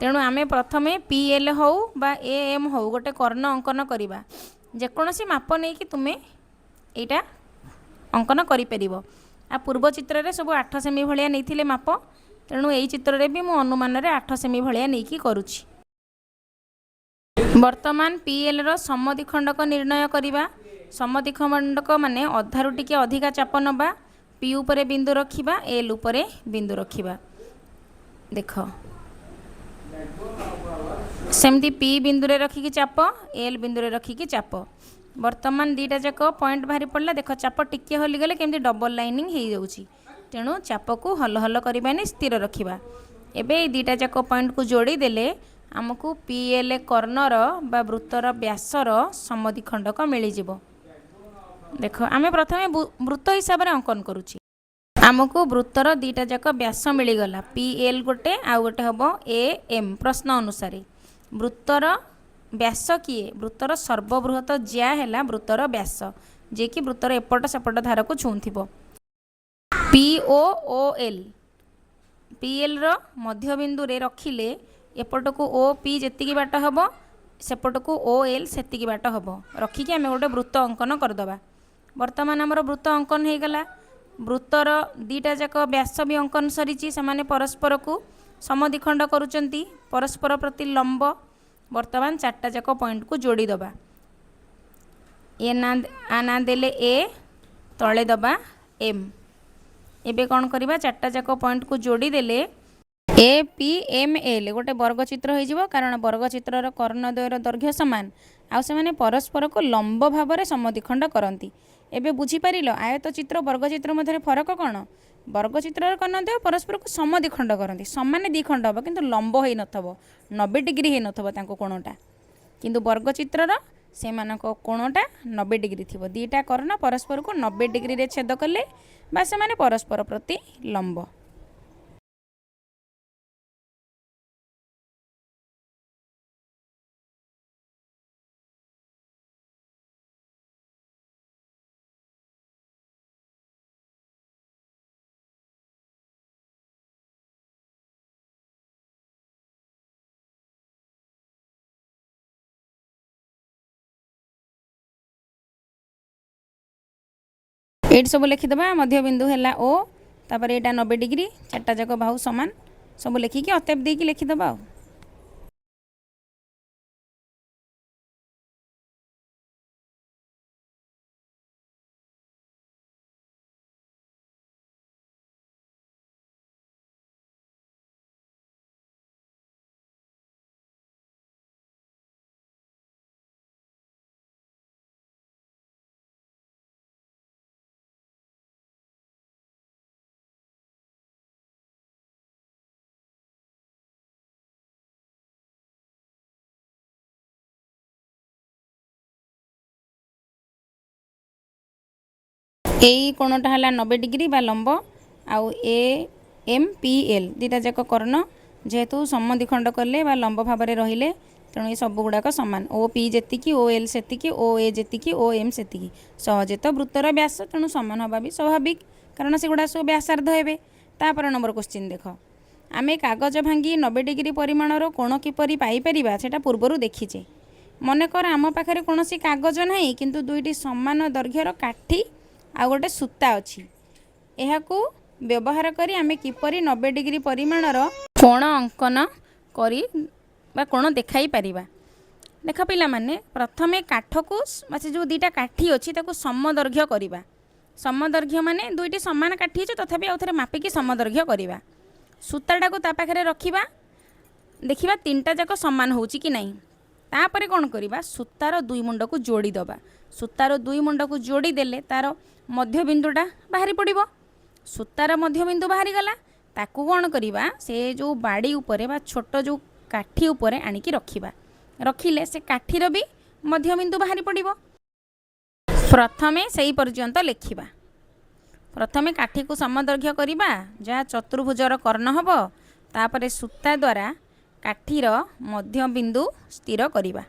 तेणु आमे प्रथमे पी एल हो बा ए एम हो गोटे कर्ण अंकन करबा जेकोसी माप नहीं कि तुम्हें यहाँ अंकन करिपरिबो आ पूर्व चित्र रे सब 8 सेमी भलिया नहीं माप तेणु यही चित्र रे भी मु अनुमान रे 8 सेमी भलिया नहीं कि करुछि। वर्तमान पी एल रो समद्विखंडक निर्णय करबा समद्विखंडक माने अधारु टिके अधिका चाप नबा पी उपरे बिंदु रखिबा एल उपरे बिंदु रखिबा देख सेमती पी बिंदु रे रखिकी चाप एल बिंदु रे रखिकी चाप वर्तमान दीटा जाक पॉइंट बाहरी पड़ला देख चाप टिके हली गले केमती डबल लाइनिंग हो जाउची तेणु चाप को हल हल करबानी स्थिर रखिबा एबे दीटा जाक पॉइंट को जोड़ी देले आमको पी एल कर्णर बा वृत्तर व्यासर समद्विखंडक मिल जिवो देख आमे प्रथमे वृत्त हिसाब रे अंकन करूची आमको वृत्तर दीटा जाक व्यास मिलगला पी एल गोटे आउ गोटे हम ए एम प्रश्न अनुसार वृत्तर व्यास किए वृत्तर सर्वबृहत ज्या है वृत्तर व्यास जे कि वृत्तर एपट सेपट धार को छुंथिबो P O O L P L रो मध्य बिंदु रे रखिले एपट को ओ पी जेतिकी बाट हबो सेपट को ओ एल सेतिकी बाट हबो रखिकी आमे गोटे वृत्त अंकन करदबा वर्तमान हमर वृत्त अंकन हे गला वृत्तर दीटा जाक व्यास भी अंकन सरीची से परस्पर को समद्विखंड करुचंती परस्पर प्रति लंब वर्तमान 4टा जाक पॉइंट को जोड़ी दबा ए ना देले ए तले दबा एम एबे कौन करबा 4टा जाक पॉइंट को जोड़ी देले ए पी एम एल गोटे वर्गचित्र हो कारण वर्गचित्र कर्णद्वयर दैर्घ्य सामान आउ से परस्पर को लंब भाव में समद्विखंड करती एबे बुझीपार आयत चित्र वर्गचित्र मध्य फरक कौन वर्गचित्र कर्णद्वय परस्पर को समद्विखंड करती समान द्विखंड हम किंतु लंब हो नथबो 90 डिग्री हो नथबो कोणटा किंतु वर्गचित्र से कोणटा 90 डिग्री थी दीटा कर्ण परस्पर को 90 डिग्री रे छेद कले बा से परस्पर प्रति लंब। ये सब लिखिदबा मध्य बिंदु है ओ तापर यहाँ 90 डिग्री 4टा जाक बाहु सामान सब लिखिकी अतेप देकी लिखिदबा। एई कोणटा हला 90 डिग्री बा लंब आउ ए एम पी एल दुटा जाक कर्ण जेहेतु समद्विखंड कले बा लंब भाव में रहिले तेणु ये सब गुड़ाक सामान ओ पी जेतिकी ओ एल सेतिकी ओ ए जेतिकी ओ एम सेतिकी सहजे तो वृत्तर व्यास तेणु सामान हवा भी स्वाभाविक कारण से गुड़ा सब व्यासार्ध हे। तापर नंबर क्वेश्चन देख आमे कागज भांगी 90 डिग्री परिमाणर कोण किपरि पाइपर से पूर्वर देखीचे मनकर आम पाखे कौन कागज ना किंतु दुईटी समान दैर्घ्यर काठी आ गोटे सूता अच्छी यहाकू व्यवहार करी आमे किपरि 90 डिग्री परिमाणर कोण अंकन करी बा कोण देखाई परिबा। देख पिला माने प्रथमे काठ को से जो दुईटा काठी अच्छी ताकू समदैर्घ्य करवा समदैर्घ्य माने दुईटी समान काठी अच्छे तथापि आउ थे मापिकी समदैर्घ्य करवा सूताटा को ता पाखरे रखिबा देखिबा तीनटा जाक समान होउची कि नहीं तापर कौन करवा सूतार दुई मुंड को जोड़ी दबा सूतार दुई मुंड को जोड़ी देले तार मध्य बिंदुटा बाहरी पड़िबो सूतार मध्य बिंदु बाहरी गला ताकू कौन करवा से जो बाड़ी उपरे बा छोट जो काठी उपरे आनिकी रखिबा रखिले से काठीर भी मध्य बिंदु बाहरी पड़िबो। प्रथमे सही पर्यंत लिखिबा प्रथमे काठी को समदैर्घ्य करवा जहाँ चतुर्भुजर कर्ण हब तापरे सूता द्वारा काठीर मध्य बिंदु स्थिर करवा।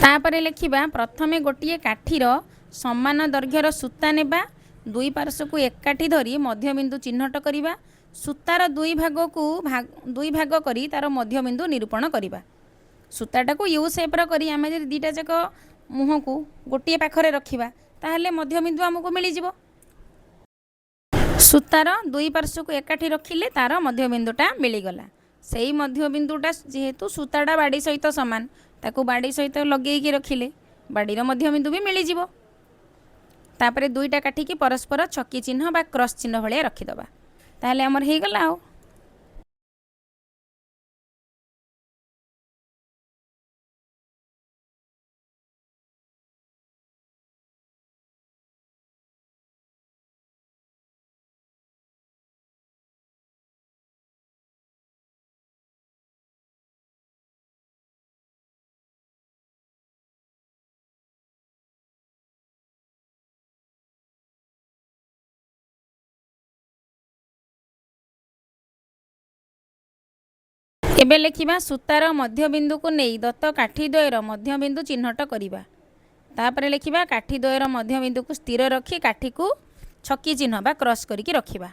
तापरे लिखिबा प्रथमे गोटे काठीर समान दैर्घ्यर सूता नेबा दुई पार्श्व को एकाठी धरी मध्य बिंदु चिन्हट करवा सूतार दुई भाग करी तार मध्य बिंदु निरूपण करवा सूताटा को यू सेप्र करी आमे जदि दुईटा जाक मुह को गोटे पाखरे रखिबा ताहले मध्य बिंदु आमको मिल जिवो सूतार दुई पार्श्व को एकाठी रखिले तार मध्य बिंदुटा मिलगला सेई मध्य बिंदुटा जेहेतु सूताटा बाड़ी सहित सामान ताकू बाड़ी सहित लगेकी रखिले बाड़ीर मध्य बिंदु भी मिल जिवो। तापरे दुईटा काठी की परस्पर छकी चिन्ह बा क्रॉस चिन्ह भलिया रखिदबा ताहले हमर हे गला आ। एबे लिखिबा सूतार मध्य बिंदु को नहीं दत्त काठी द्वयर मध्य बिंदु चिन्हट करिबा तापरे लिखिबा काठी द्वयर मध्य बिंदु को स्थिर रखी काठी को छकी चिन्ह बा क्रॉस करिकी रखिबा।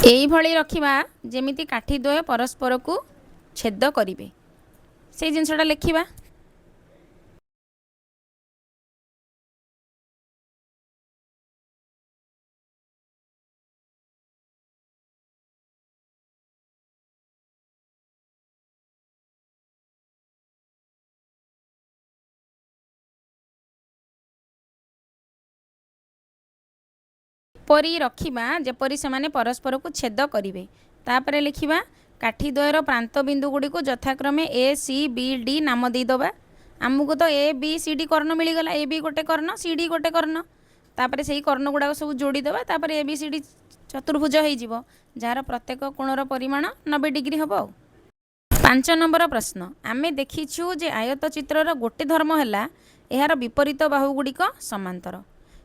यही भली रखिबा जेमिति काठी द्वय परस्पर को छेद करिवे से जिनसटा लिखिबा। परी रखिबा जेपरी से माने परस्पर को छेद करिवे तापरे लिखिबा काठी द्वयर प्रांत बिंदु गुडी को यथाक्रमे ए सी बी डी नाम दे दबा आमको तो ए बी सी डी कर्ण मिलगला ए बी गोटे कर्ण सी डी गोटे कर्ण तापरे सही कर्ण गुडा सब जोड़ी दबा तापरे ए बी सी डी चतुर्भुज हो जिवो जार प्रत्येक कोणर परिमाण 90 डिग्री हबो। 5 नंबर प्रश्न आमे देखिछु जे आयत चित्रर गोटे धर्म हैला एहार विपरीत बाहु गुड़िक समांतर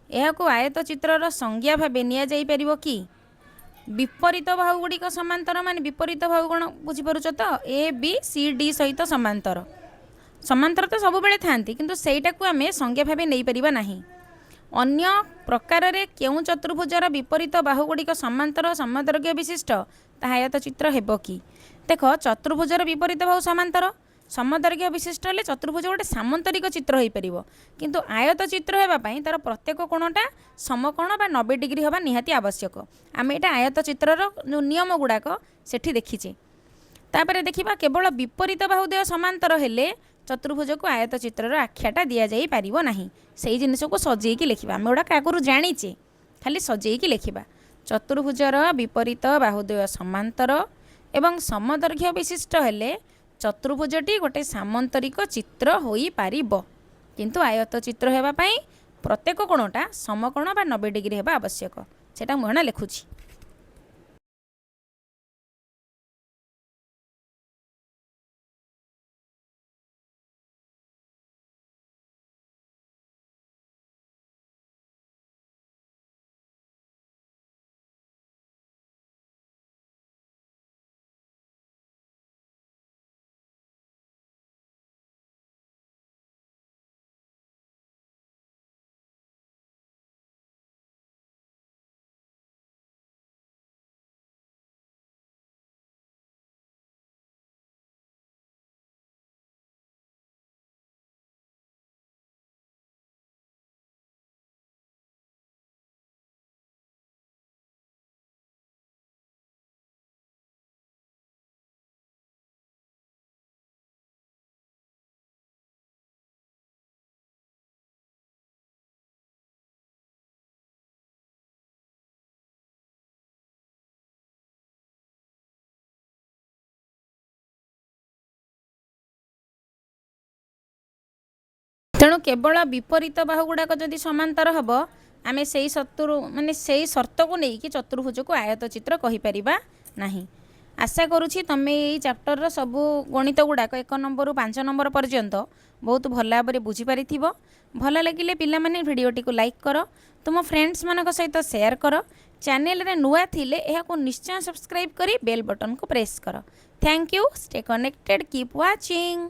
यह आयत चित्रर संज्ञा भाव निया जाई परिबो कि विपरीत बाहु गुड़िक समांतर मान विपरीत बाहु कौन बुझीपारुच तो ए बी सी डी सहित समांतर समांतर तो सब बेले थांती किंतु सेटा को आमे संज्ञा भाव नहीं परिबा नाही। अन्य प्रकार रे केउ चतुर्भुजर विपरीत बाहु गुड़िक समांतर समदैर्घ्य विशिष्ट ता आयत चित्र हेबो कि देख चतुर्भुजर विपरीत बाहु समांतर समदैर्घ्य विशिष्ट हेले चतुर्भुज गोटे सामंतरिक चित्र हो पार किंतु आयत चित्र होगापाई तार प्रत्येक कोणटा समकोण बा 90 डिग्री हवा निहाती आवश्यक आम ये आयत चित्रर जो नियम गुड़ाक सेठी देखीचे। तापर देखिबा केवल विपरीत बाहुदेय समांतर हेले चतुर्भुज को आयत चित्रर आख्याटा दि जाई पारिबो नाही से जिनिस को सजेकी लिखिबा आम गुड़ा क्या जानीचे खाली सजेकी लिखिबा चतुर्भुजर विपरीत बाहुद्वय समांतर एवं समदैर्घ्य विशिष्ट हेले चतुर्भुजटी गोटे सामंतरिक चित्र होई पारिबो किंतु आयत चित्र हेबा पई प्रत्येक कोणटा समकोण बा 90 डिग्री हेबा आवश्यक सेटा मुहणा लिखुछि। तेणु केवल विपरीत बाहु गुड़ाक जदि समांतर हम आम से माने से शर्त को लेकिन चतुर्भुज को आयत चित्र कहीपर ना। आशा करुँची तुम्हें यही चैप्टर सबू गणित गुड़ाक 1 नंबर रु 5 नंबर पर्यंत बहुत भल भाव में बुझीपारि भल लगे पिलामाने भिडियोटी को लाइक कर तुम फ्रेंड्स मान सहित शेयर कर चैनल रे नुआ थिले एहाको निश्चय सब्सक्राइब करी बेल बटन को प्रेस कर। Thank you stay connected keep watching.